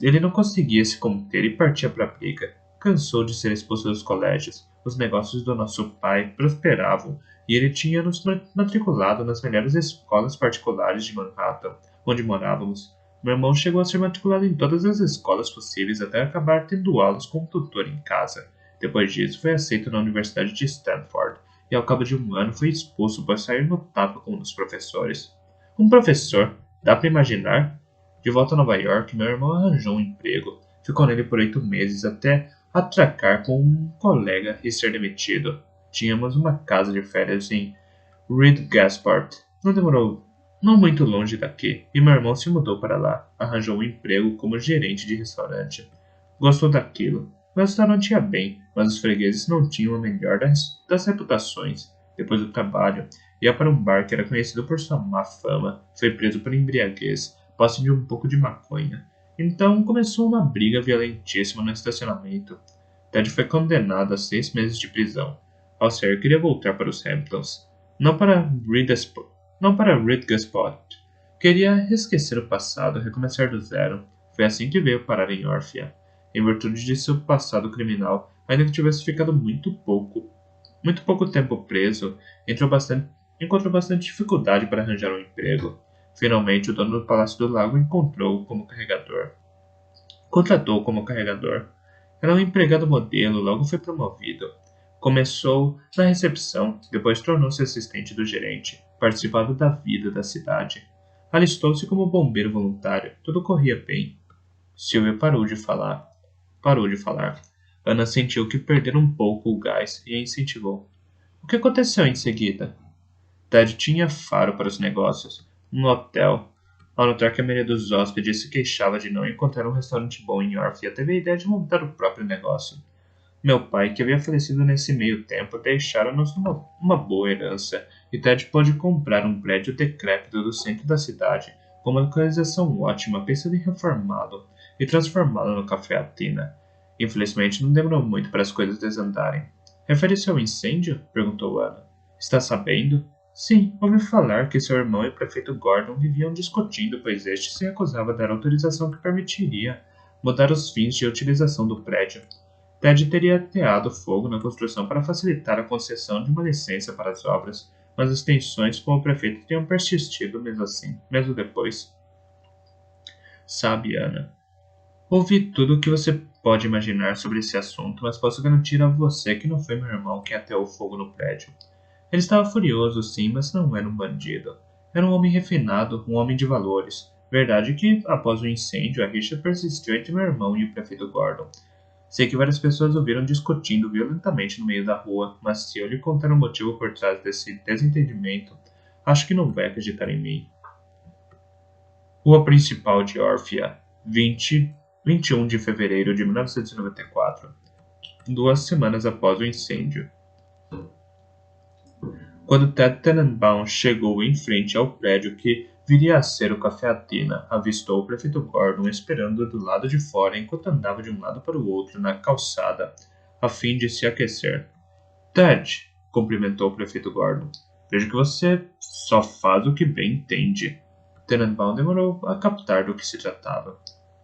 Ele não conseguia se conter e partia para a briga. Cansou de ser expulso dos colégios. Os negócios do nosso pai prosperavam e ele tinha nos matriculado nas melhores escolas particulares de Manhattan, onde morávamos. Meu irmão chegou a ser matriculado em todas as escolas possíveis até acabar tendo aulas com um tutor em casa. Depois disso, foi aceito na Universidade de Stanford e ao cabo de um ano foi expulso por sair no tapa com um dos professores. Um professor? Dá para imaginar? De volta a Nova York, meu irmão arranjou um emprego. Ficou nele por 8 meses até atracar com um colega e ser demitido. Tínhamos uma casa de férias em Reed Gaspard. Não demorou não muito longe daqui, e meu irmão se mudou para lá. Arranjou um emprego como gerente de restaurante. Gostou daquilo. O restaurante ia bem, mas os fregueses não tinham a melhor das reputações. Depois do trabalho, ia para um bar que era conhecido por sua má fama. Foi preso por embriaguez, posse de um pouco de maconha. Então começou uma briga violentíssima no estacionamento. Ted foi condenado a 6 meses de prisão. Ao sair, queria voltar para os Hamptons. Não para Reed Gaspard. Queria esquecer o passado, recomeçar do zero. Foi assim que veio parar em Orphea. Em virtude de seu passado criminal, ainda que tivesse ficado muito pouco tempo preso, encontrou bastante dificuldade para arranjar um emprego. Finalmente, o dono do Palácio do Lago contratou como carregador. Era um empregado modelo, logo foi promovido. Começou na recepção, depois tornou-se assistente do gerente, participava da vida da cidade. Alistou-se como bombeiro voluntário, tudo corria bem. Sylvia parou de falar. Ana sentiu que perdera um pouco o gás e a incentivou. O que aconteceu em seguida? Ted tinha faro para os negócios. No hotel, ao notar que a maioria dos hóspedes se queixava de não encontrar um restaurante bom em Orphea, teve a ideia de montar o próprio negócio. Meu pai, que havia falecido nesse meio tempo, deixara-nos uma boa herança, e Ted pôde comprar um prédio decrépito do centro da cidade, com uma localização ótima, pensando em reformá-lo e transformá-lo no Café Athena. Infelizmente, não demorou muito para as coisas desandarem. Refere-se ao incêndio? Perguntou Ana. Está sabendo? Sim, ouvi falar que seu irmão e o prefeito Gordon viviam discutindo, pois este se recusava a dar autorização que permitiria mudar os fins de utilização do prédio. Ted teria ateado fogo na construção para facilitar a concessão de uma licença para as obras, mas as tensões com o prefeito teriam persistido mesmo assim, mesmo depois. Sabe, Ana, ouvi tudo o que você pode imaginar sobre esse assunto, mas posso garantir a você que não foi meu irmão quem ateou fogo no prédio. Ele estava furioso, sim, mas não era um bandido. Era um homem refinado, um homem de valores. Verdade que, após o incêndio, a rixa persistiu entre meu irmão e o prefeito Gordon. Sei que várias pessoas ouviram discutindo violentamente no meio da rua, mas se eu lhe contar o motivo por trás desse desentendimento, acho que não vai acreditar em mim. Rua Principal de Orphea, 21 de fevereiro de 1994, 2 semanas após o incêndio. Quando Ted Tenenbaum chegou em frente ao prédio que viria a ser o Café Athena, avistou o prefeito Gordon esperando do lado de fora enquanto andava de um lado para o outro na calçada, a fim de se aquecer. Ted, cumprimentou o prefeito Gordon, vejo que você só faz o que bem entende. Tenenbaum demorou a captar do que se tratava.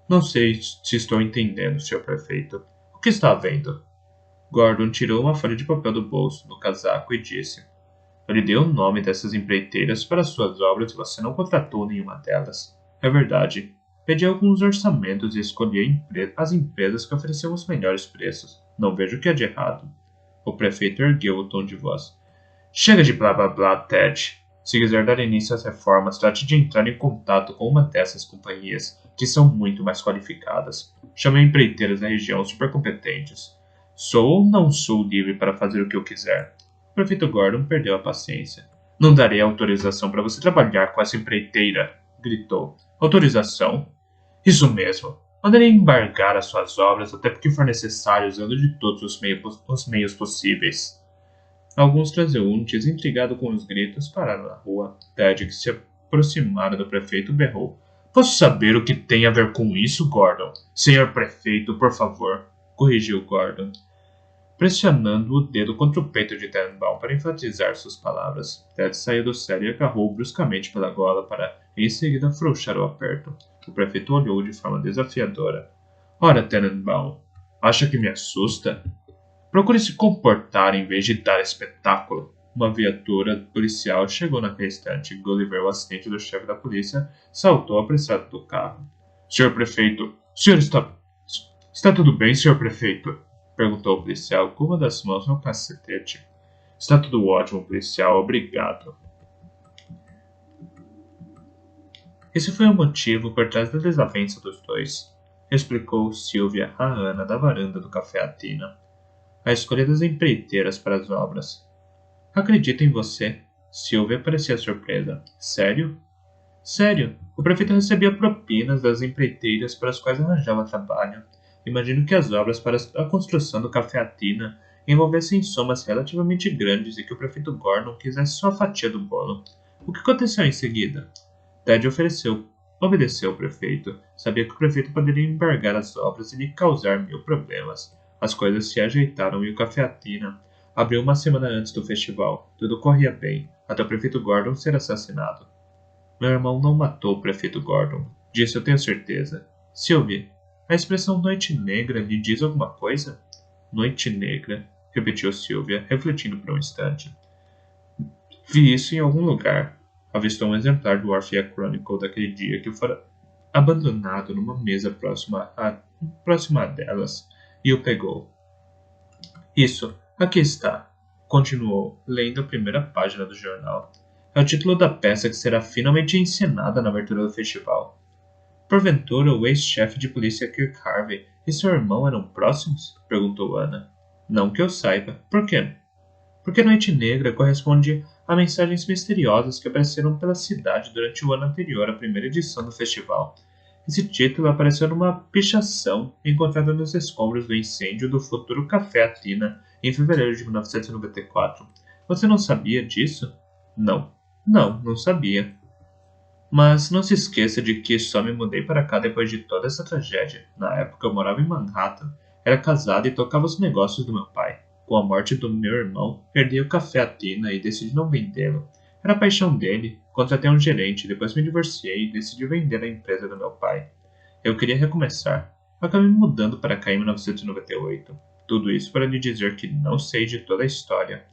Não sei se estou entendendo, Sr. Prefeito. O que está vendo? Gordon tirou uma folha de papel do bolso, no casaco, e disse: Eu lhe dei o nome dessas empreiteiras para suas obras e você não contratou nenhuma delas. É verdade. Pedi alguns orçamentos e escolhi as empresas que ofereciam os melhores preços. Não vejo o que há de errado. O prefeito ergueu o tom de voz. Chega de blá blá blá, Ted. Se quiser dar início às reformas, trate de entrar em contato com uma dessas companhias, que são muito mais qualificadas. Chamei empreiteiras da região super competentes. Sou ou não sou livre para fazer o que eu quiser? O prefeito Gordon perdeu a paciência. Não darei autorização para você trabalhar com essa empreiteira, gritou. Autorização? Isso mesmo. Mandarei embargar as suas obras até porque for necessário usando de todos os meios possíveis. Alguns transeuntes, intrigados com os gritos, pararam na rua. Ted, que se aproximara do prefeito, berrou. Posso saber o que tem a ver com isso, Gordon? Senhor prefeito, por favor, corrigiu Gordon, pressionando o dedo contra o peito de Tenenbaum para enfatizar suas palavras. Ted saiu do sério e agarrou bruscamente pela gola para, em seguida, afrouxar o aperto. O prefeito olhou de forma desafiadora. Ora, Tenenbaum, acha que me assusta? Procure se comportar em vez de dar espetáculo. Uma viatura policial chegou naquele instante. Gulliver, o assistente do chefe da polícia, saltou apressado do carro. Senhor prefeito, o senhor está tudo bem, senhor prefeito? Perguntou o policial com uma das mãos no cacetete. Está tudo ótimo, policial, obrigado. Esse foi o motivo por trás da desavença dos dois, explicou Sylvia a Ana da varanda do Café Athena. A escolha das empreiteiras para as obras. Acredito em você. Sylvia parecia surpresa. Sério? Sério. O prefeito recebia propinas das empreiteiras para as quais arranjava trabalho. Imagino que as obras para a construção do Café Athena envolvessem somas relativamente grandes e que o prefeito Gordon quisesse sua fatia do bolo. O que aconteceu em seguida? Ted obedeceu o prefeito. Sabia que o prefeito poderia embargar as obras e lhe causar 1000 problemas. As coisas se ajeitaram e o Café Athena abriu uma semana antes do festival. Tudo corria bem, até o prefeito Gordon ser assassinado. Meu irmão não matou o prefeito Gordon, disse eu tenho certeza. Sylvie, a expressão noite negra lhe diz alguma coisa? Noite negra, repetiu Sylvia, refletindo por um instante. Vi isso em algum lugar. Avistou um exemplar do Orphea Chronicle daquele dia que fora abandonado numa mesa próxima a delas, e o pegou. Isso, aqui está, continuou, lendo a primeira página do jornal. É o título da peça que será finalmente encenada na abertura do festival. Porventura, o ex-chefe de polícia Kirk Harvey e seu irmão eram próximos? Perguntou Ana. Não que eu saiba. Por quê? Porque Noite Negra corresponde a mensagens misteriosas que apareceram pela cidade durante o ano anterior à primeira edição do festival. Esse título apareceu numa pichação encontrada nos escombros do incêndio do futuro Café Athena em fevereiro de 1994. Você não sabia disso? Não. Não sabia. Mas não se esqueça de que só me mudei para cá depois de toda essa tragédia. Na época eu morava em Manhattan, era casado e tocava os negócios do meu pai. Com a morte do meu irmão, perdi o Café Athena e decidi não vendê-lo. Era a paixão dele. Contratei um gerente, depois me divorciei e decidi vender a empresa do meu pai. Eu queria recomeçar. Acabei me mudando para cá em 1998. Tudo isso para lhe dizer que não sei de toda a história.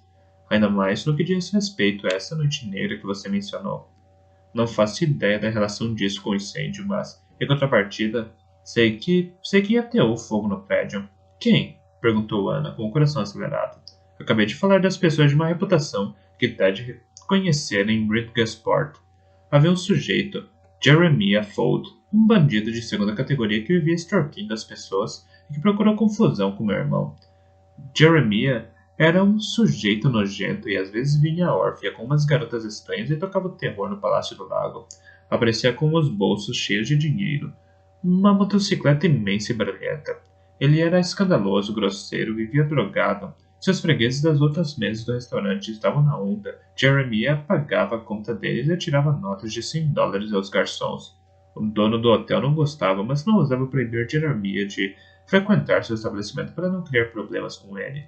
Ainda mais no que diz respeito a essa noite negra que você mencionou. Não faço ideia da relação disso com o incêndio, mas, em contrapartida, sei que ateou fogo no prédio. Quem? Perguntou Ana, com o coração acelerado. Acabei de falar das pessoas de má reputação que Ted conhecera em Bridgesport. Havia um sujeito, Jeremiah Fold, um bandido de segunda categoria que vivia extorquindo as pessoas e que procurou confusão com meu irmão. Jeremiah era um sujeito nojento e às vezes vinha à órfia com umas garotas estranhas e tocava o terror no Palácio do Lago. Aparecia com os bolsos cheios de dinheiro, uma motocicleta imensa e barulhenta. Ele era escandaloso, grosseiro, vivia drogado. Seus fregueses das outras mesas do restaurante estavam na onda. Jeremiah pagava a conta deles e tirava notas de $100 aos garçons. O dono do hotel não gostava, mas não ousava proibir Jeremiah de frequentar seu estabelecimento para não criar problemas com ele.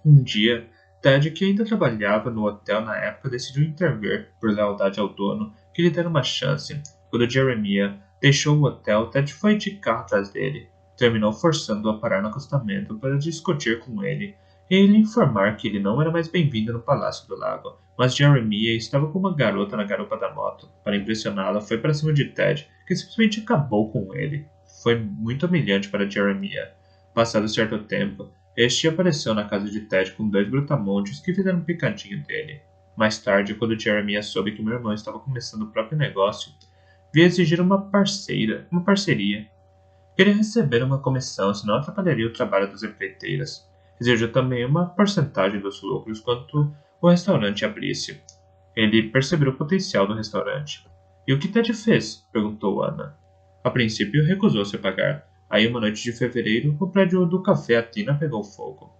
Um dia, Ted, que ainda trabalhava no hotel na época, decidiu intervir, por lealdade ao dono, que lhe dera uma chance. Quando Jeremiah deixou o hotel, Ted foi de carro atrás dele. Terminou forçando-o a parar no acostamento para discutir com ele e lhe informar que ele não era mais bem-vindo no Palácio do Lago, mas Jeremiah estava com uma garota na garupa da moto. Para impressioná-la, foi para cima de Ted, que simplesmente acabou com ele. Foi muito humilhante para Jeremiah. Passado certo tempo, este apareceu na casa de Ted com 2 brutamontes que fizeram um picadinho dele. Mais tarde, quando Jeremiah soube que meu irmão estava começando o próprio negócio, veio exigir uma parceria. Queria receber uma comissão, senão atrapalharia o trabalho das empreiteiras. Exigiu também uma porcentagem dos lucros quando o restaurante abrisse. Ele percebeu o potencial do restaurante. E o que Ted fez? Perguntou Ana. A princípio, recusou-se a pagar. Aí, uma noite de fevereiro, o prédio do Café Atina pegou fogo.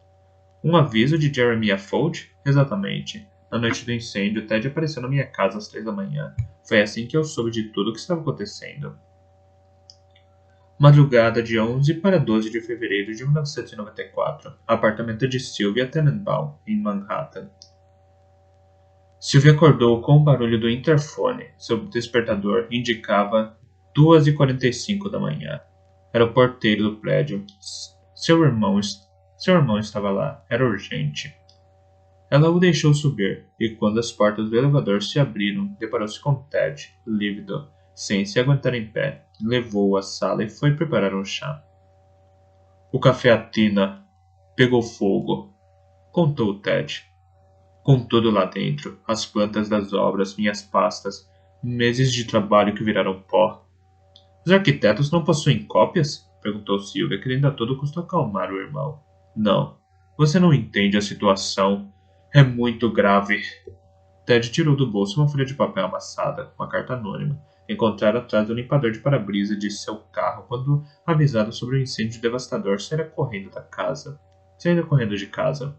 Um aviso de Jeremiah Fold? Exatamente. Na noite do incêndio, Ted apareceu na minha casa às 3 da manhã. Foi assim que eu soube de tudo o que estava acontecendo. Madrugada de 11 para 12 de fevereiro de 1994. Apartamento de Sylvia Tenenbaum, em Manhattan. Sylvia acordou com o barulho do interfone. Seu despertador indicava 2h45 da manhã. Era o porteiro do prédio. Seu irmão estava lá. Era urgente. Ela o deixou subir, e quando as portas do elevador se abriram, deparou-se com Ted, lívido, sem se aguentar em pé. Levou-o à sala e foi preparar um chá. O café Atina pegou fogo, contou Ted. Com tudo lá dentro, as plantas das obras, minhas pastas, meses de trabalho que viraram pó. Os arquitetos não possuem cópias? Perguntou Sylvia, querendo a todo custo acalmar o irmão. Não, você não entende a situação. É muito grave. Ted tirou do bolso uma folha de papel amassada, uma carta anônima, encontrada atrás do limpador de para-brisa de seu carro quando avisado sobre o incêndio devastador saíra correndo de casa.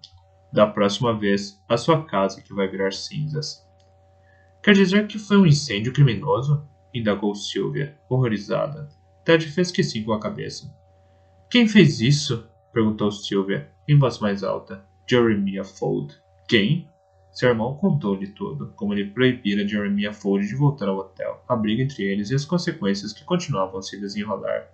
Da próxima vez, a sua casa que vai virar cinzas. Quer dizer que foi um incêndio criminoso? Indagou Sylvia, horrorizada. Ted fez que sim com a cabeça. Quem fez isso? Perguntou Sylvia, em voz mais alta. Jeremiah Fold. Quem? Seu irmão contou-lhe tudo, como ele proibira Jeremiah Fold de voltar ao hotel, a briga entre eles e as consequências que continuavam a se desenrolar.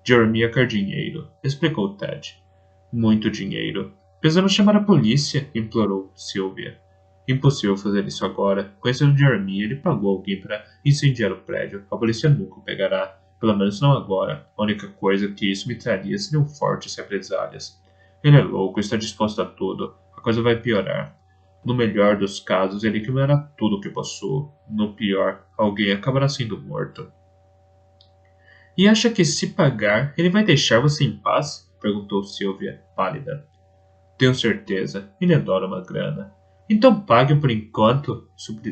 Jeremiah quer dinheiro, explicou Ted. Muito dinheiro. Precisamos chamar a polícia, implorou Sylvia. Impossível fazer isso agora. Conhecendo Jeremiah, ele pagou alguém para incendiar o prédio. A polícia nunca o pegará. Pelo menos não agora. A única coisa que isso me traria seriam fortes represálias. Ele é louco, está disposto a tudo. A coisa vai piorar. No melhor dos casos, ele queimará tudo o que possuo. No pior, alguém acabará sendo morto. E acha que se pagar, ele vai deixar você em paz? Perguntou Sylvia, pálida. Tenho certeza. Ele adora uma grana. Então pague por enquanto,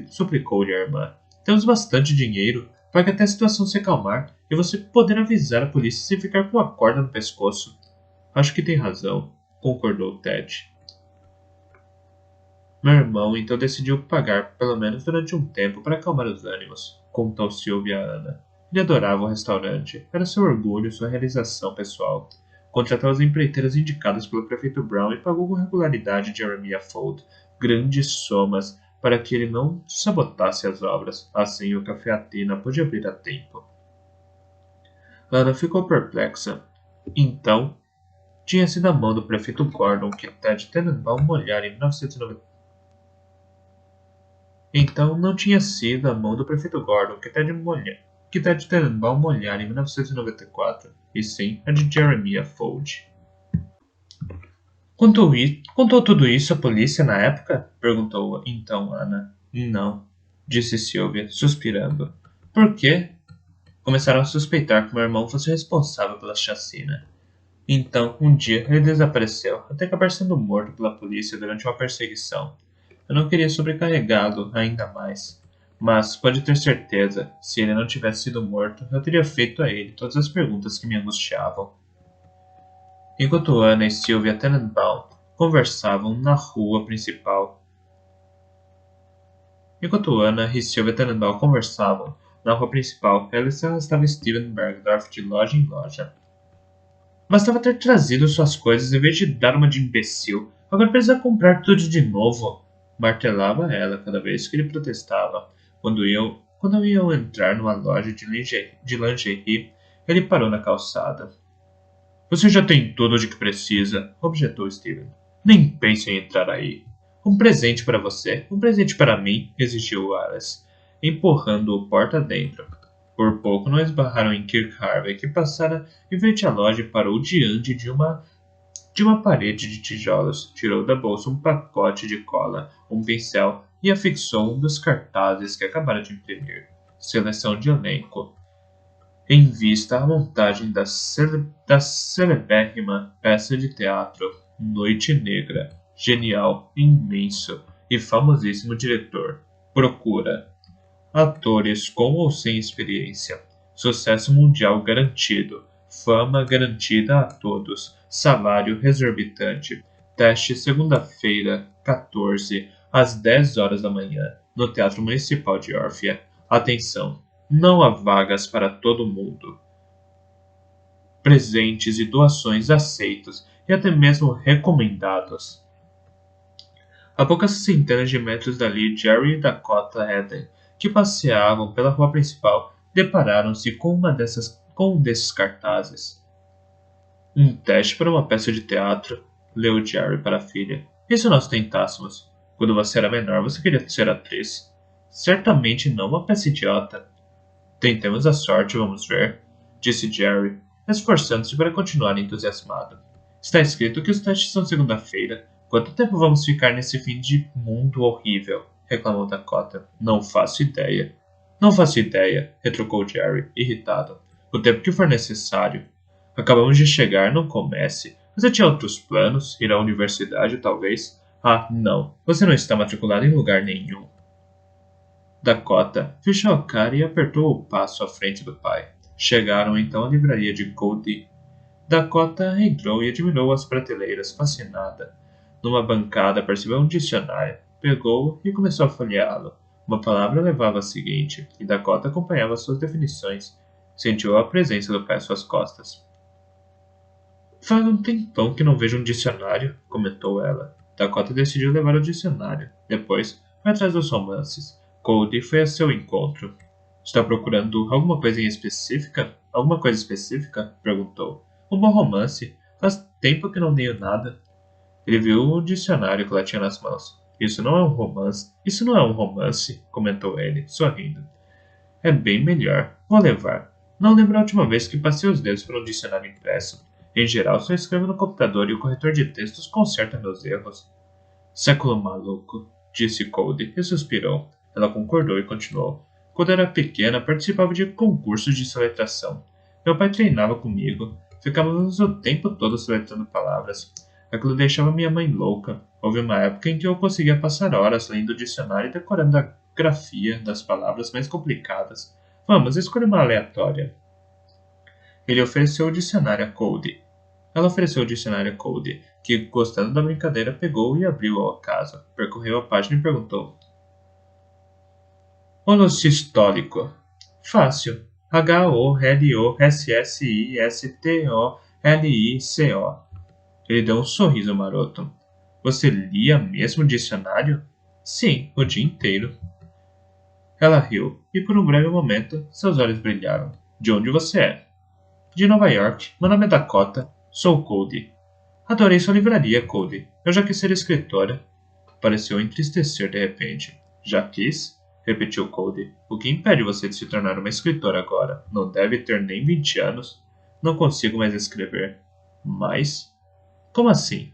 suplicou-lhe a irmã. Temos bastante dinheiro. Pague até a situação se acalmar e você poder avisar a polícia sem ficar com a corda no pescoço. Acho que tem razão, concordou Ted. Meu irmão então decidiu pagar pelo menos durante um tempo para acalmar os ânimos, contou Sylvia a Ana. Ele adorava o restaurante. Era seu orgulho, sua realização pessoal. Contratou as empreiteiras indicadas pelo prefeito Brown e pagou com regularidade Jeremiah Fold grandes somas para que ele não sabotasse as obras. Assim, o Café Athena podia abrir a tempo. Lana ficou perplexa. Então, tinha sido a mão do prefeito Gordon que Ted Tenenbaum molhara em 1990. Então, não tinha sido a mão do prefeito Gordon que Ted Tenenbaum molhara em 1994, e sim a de Jeremiah Fuld. Contou tudo isso à polícia na época? Perguntou então Ana. Não, disse Sylvia, suspirando. Por quê? Começaram a suspeitar que meu irmão fosse responsável pela chacina. Então, um dia, ele desapareceu, até acabar sendo morto pela polícia durante uma perseguição. Eu não queria sobrecarregá-lo ainda mais. Mas, pode ter certeza, se ele não tivesse sido morto, eu teria feito a ele todas as perguntas que me angustiavam. Enquanto Ana e Sylvia Tenenbaum conversavam na rua principal. Ela se arrastava Steven Bergdorf de loja em loja. Bastava ter trazido suas coisas em vez de dar uma de imbecil. Agora precisa comprar tudo de novo. Martelava ela cada vez que ele protestava. Quando iam entrar numa loja de lingerie, ele parou na calçada. Você já tem tudo de que precisa, objetou Steven. Nem pense em entrar aí. Um presente para você, um presente para mim, exigiu Alice, empurrando-o porta dentro. Por pouco não esbarraram em Kirk Harvey, que passara em frente à loja e parou diante de uma parede de tijolos. Tirou da bolsa um pacote de cola, um pincel e afixou um dos cartazes que acabara de imprimir. Seleção de elenco. Em vista à montagem da celebérrima peça de teatro Noite Negra, genial, imenso e famosíssimo diretor. Procura atores com ou sem experiência. Sucesso mundial garantido. Fama garantida a todos. Salário exorbitante. Teste segunda-feira, 14, às 10 horas da manhã, no Teatro Municipal de Orfia. Atenção! Não há vagas para todo mundo. Presentes e doações aceitos e até mesmo recomendados. A poucas centenas de metros dali, Jerry e Dakota Eden, que passeavam pela rua principal, depararam-se com um desses cartazes. Um teste para uma peça de teatro, leu Jerry para a filha. E se nós tentássemos? Quando você era menor, você queria ser atriz. Certamente não uma peça idiota. Tentemos a sorte, vamos ver, disse Jerry, esforçando-se para continuar entusiasmado. Está escrito que os testes são segunda-feira. Quanto tempo vamos ficar nesse fim de mundo horrível? Reclamou Dakota. Não faço ideia. Não faço ideia, retrucou Jerry, irritado. O tempo que for necessário. Acabamos de chegar, não comece. Você tinha outros planos? Ir à universidade, talvez? Ah, não. Você não está matriculado em lugar nenhum. Dakota fechou a cara e apertou o passo à frente do pai. Chegaram então à livraria de Cody. Dakota entrou e admirou as prateleiras, fascinada. Numa bancada percebeu um dicionário, pegou-o e começou a folheá-lo. Uma palavra levava a seguinte, e Dakota acompanhava suas definições. Sentiu a presença do pai às suas costas. Faz um tempão que não vejo um dicionário, comentou ela. Dakota decidiu levar o dicionário. Depois, foi atrás dos romances. Cody foi a seu encontro. Está procurando alguma coisa específica? Alguma coisa específica? Perguntou. Um bom romance. Faz tempo que não leio nada. Ele viu o dicionário que ela tinha nas mãos. Isso não é um romance, comentou ele, sorrindo. É bem melhor. Vou levar. Não lembro a última vez que passei os dedos por um dicionário impresso. Em geral, só escrevo no computador e o corretor de textos conserta meus erros. Século maluco, disse Cody e suspirou. Ela concordou e continuou. Quando era pequena, participava de concursos de soletração. Meu pai treinava comigo. Ficávamos o tempo todo soletrando palavras. Aquilo deixava minha mãe louca. Houve uma época em que eu conseguia passar horas lendo o dicionário e decorando a grafia das palavras mais complicadas. Vamos, escolha uma aleatória. Ele ofereceu o dicionário a Cody. Ela ofereceu o dicionário a Cody, que, gostando da brincadeira, pegou e abriu ao acaso. Percorreu a página e perguntou. Homossistólico. Fácil. H-O-L-O-S-S-I-S-T-O-L-I-C-O. Ele deu um sorriso maroto. Você lia mesmo o dicionário? Sim, o dia inteiro. Ela riu, e por um breve momento seus olhos brilharam. De onde você é? De Nova York. Meu nome é Dakota. Sou Cody. Adorei sua livraria, Cody. Eu já quis ser escritora. Pareceu entristecer de repente. Já quis? Repetiu Cody. O que impede você de se tornar uma escritora agora? Não deve ter nem 20 anos. Não consigo mais escrever. Mas? Como assim?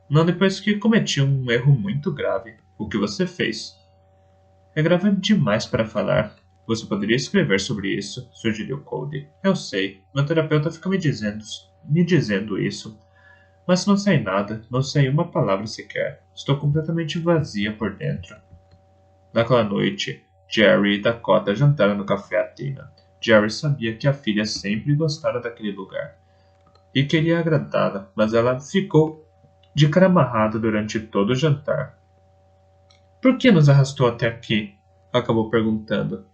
Não depois que cometi um erro muito grave. O que você fez? É grave demais para falar. Você poderia escrever sobre isso, sugeriu Cody. Eu sei. Meu terapeuta fica me dizendo isso. Mas não sei nada, não sei uma palavra sequer. Estou completamente vazia por dentro. Naquela noite, Jerry e Dakota jantaram no café Athena. Jerry sabia que a filha sempre gostara daquele lugar e queria agradá-la, mas ela ficou de cara amarrada durante todo o jantar. Por que nos arrastou até aqui? Acabou perguntando,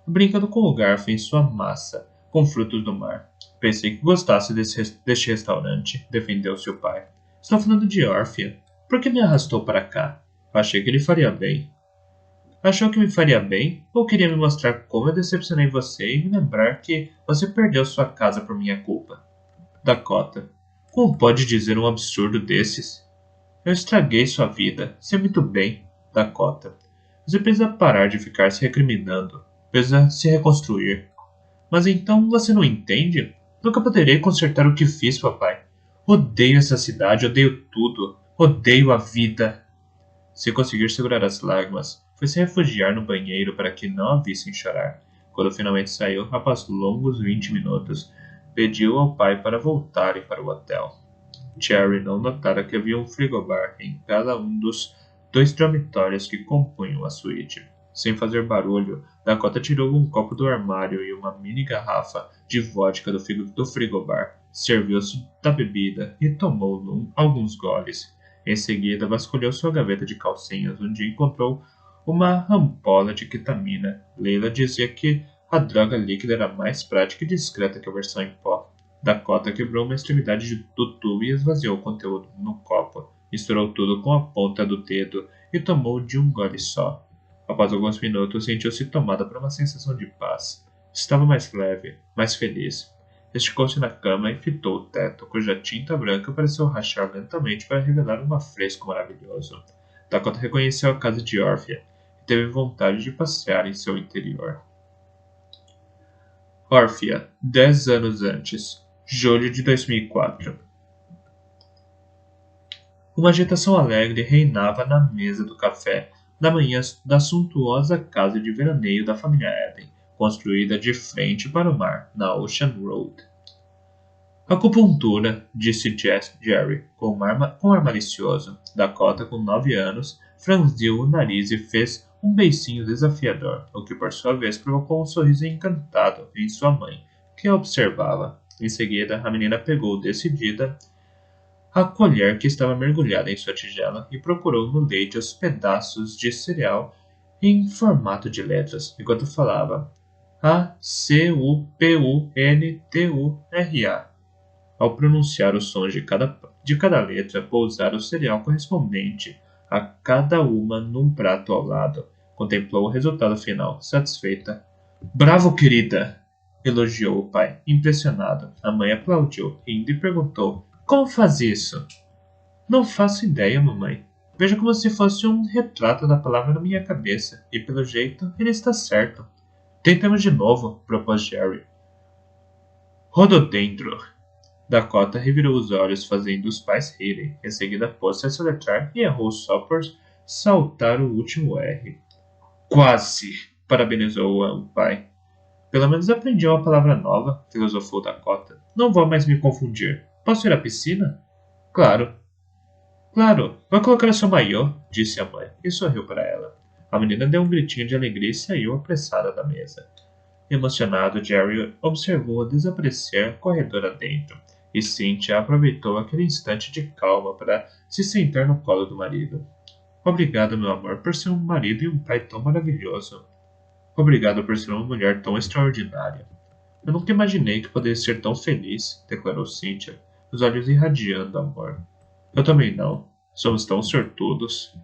brincando com o garfo em sua massa, com frutos do mar. Pensei que gostasse deste restaurante, defendeu-se o pai. Estou falando de Orphea. Por que me arrastou para cá? Achei que ele faria bem. Achou que me faria bem? Ou queria me mostrar como eu decepcionei você e me lembrar que você perdeu sua casa por minha culpa? Dakota. Como pode dizer um absurdo desses? Eu estraguei sua vida. Sei muito bem. Dakota. Você precisa parar de ficar se recriminando. Precisa se reconstruir. Mas então você não entende? Nunca poderei consertar o que fiz, papai. Odeio essa cidade, odeio tudo. Odeio a vida. Se conseguir segurar as lágrimas, foi se refugiar no banheiro para que não a vissem chorar. Quando finalmente saiu, após longos 20 minutos, pediu ao pai para voltarem para o hotel. Jerry não notara que havia um frigobar em cada um dos 2 dormitórios que compunham a suíte. Sem fazer barulho, Dakota tirou um copo do armário e uma mini garrafa de vodka do frigobar, serviu-se da bebida e tomou alguns goles. Em seguida, vasculhou sua gaveta de calcinhas, onde encontrou uma ampola de ketamina. Leila dizia que a droga líquida era mais prática e discreta que a versão em pó. Dakota quebrou uma extremidade do tubo e esvaziou o conteúdo no copo. Misturou tudo com a ponta do dedo e tomou de um gole só. Após alguns minutos, sentiu-se tomada por uma sensação de paz. Estava mais leve, mais feliz. Esticou-se na cama e fitou o teto, cuja tinta branca pareceu rachar lentamente para revelar um afresco maravilhoso. Dakota reconheceu a casa de Orphea e teve vontade de passear em seu interior. Orphea, 10 anos antes. Julho de 2004. Uma agitação alegre reinava na mesa do café da manhã da suntuosa casa de veraneio da família Eden, construída de frente para o mar, na Ocean Road. Acupuntura, disse Jerry, com ar malicioso. Dakota, com 9 anos, franziu o nariz e fez um beicinho desafiador, o que por sua vez provocou um sorriso encantado em sua mãe, que a observava. Em seguida, a menina pegou decidida a colher que estava mergulhada em sua tigela e procurou no leite os pedaços de cereal em formato de letras, enquanto falava A-C-U-P-U-N-T-U-R-A. Ao pronunciar os sons de cada letra, pousara o cereal correspondente a cada uma num prato ao lado. Contemplou o resultado final, satisfeita. Bravo, querida! Elogiou o pai, impressionado. A mãe aplaudiu, rindo e perguntou: Como faz isso? Não faço ideia, mamãe. Veja como se fosse um retrato da palavra na minha cabeça, e pelo jeito ele está certo. Tentamos de novo, propôs Jerry. Rododendro. Dakota revirou os olhos, fazendo os pais rirem. Em seguida, pôs-se a soletrar e errou só por saltar o último R. Quase! Parabenizou o pai. Pelo menos aprendi uma palavra nova, filosofou Dakota. Não vou mais me confundir. Posso ir à piscina? Claro. Claro, vai colocar o seu maiô, disse a mãe, e sorriu para ela. A menina deu um gritinho de alegria e saiu apressada da mesa. Emocionado, Jerry observou-a desaparecer corredor adentro, e Cynthia aproveitou aquele instante de calma para se sentar no colo do marido. Obrigado, meu amor, por ser um marido e um pai tão maravilhoso. Obrigado por ser uma mulher tão extraordinária. Eu nunca imaginei que poderia ser tão feliz, declarou Cynthia, os olhos irradiando amor. Eu também não. Somos tão sortudos.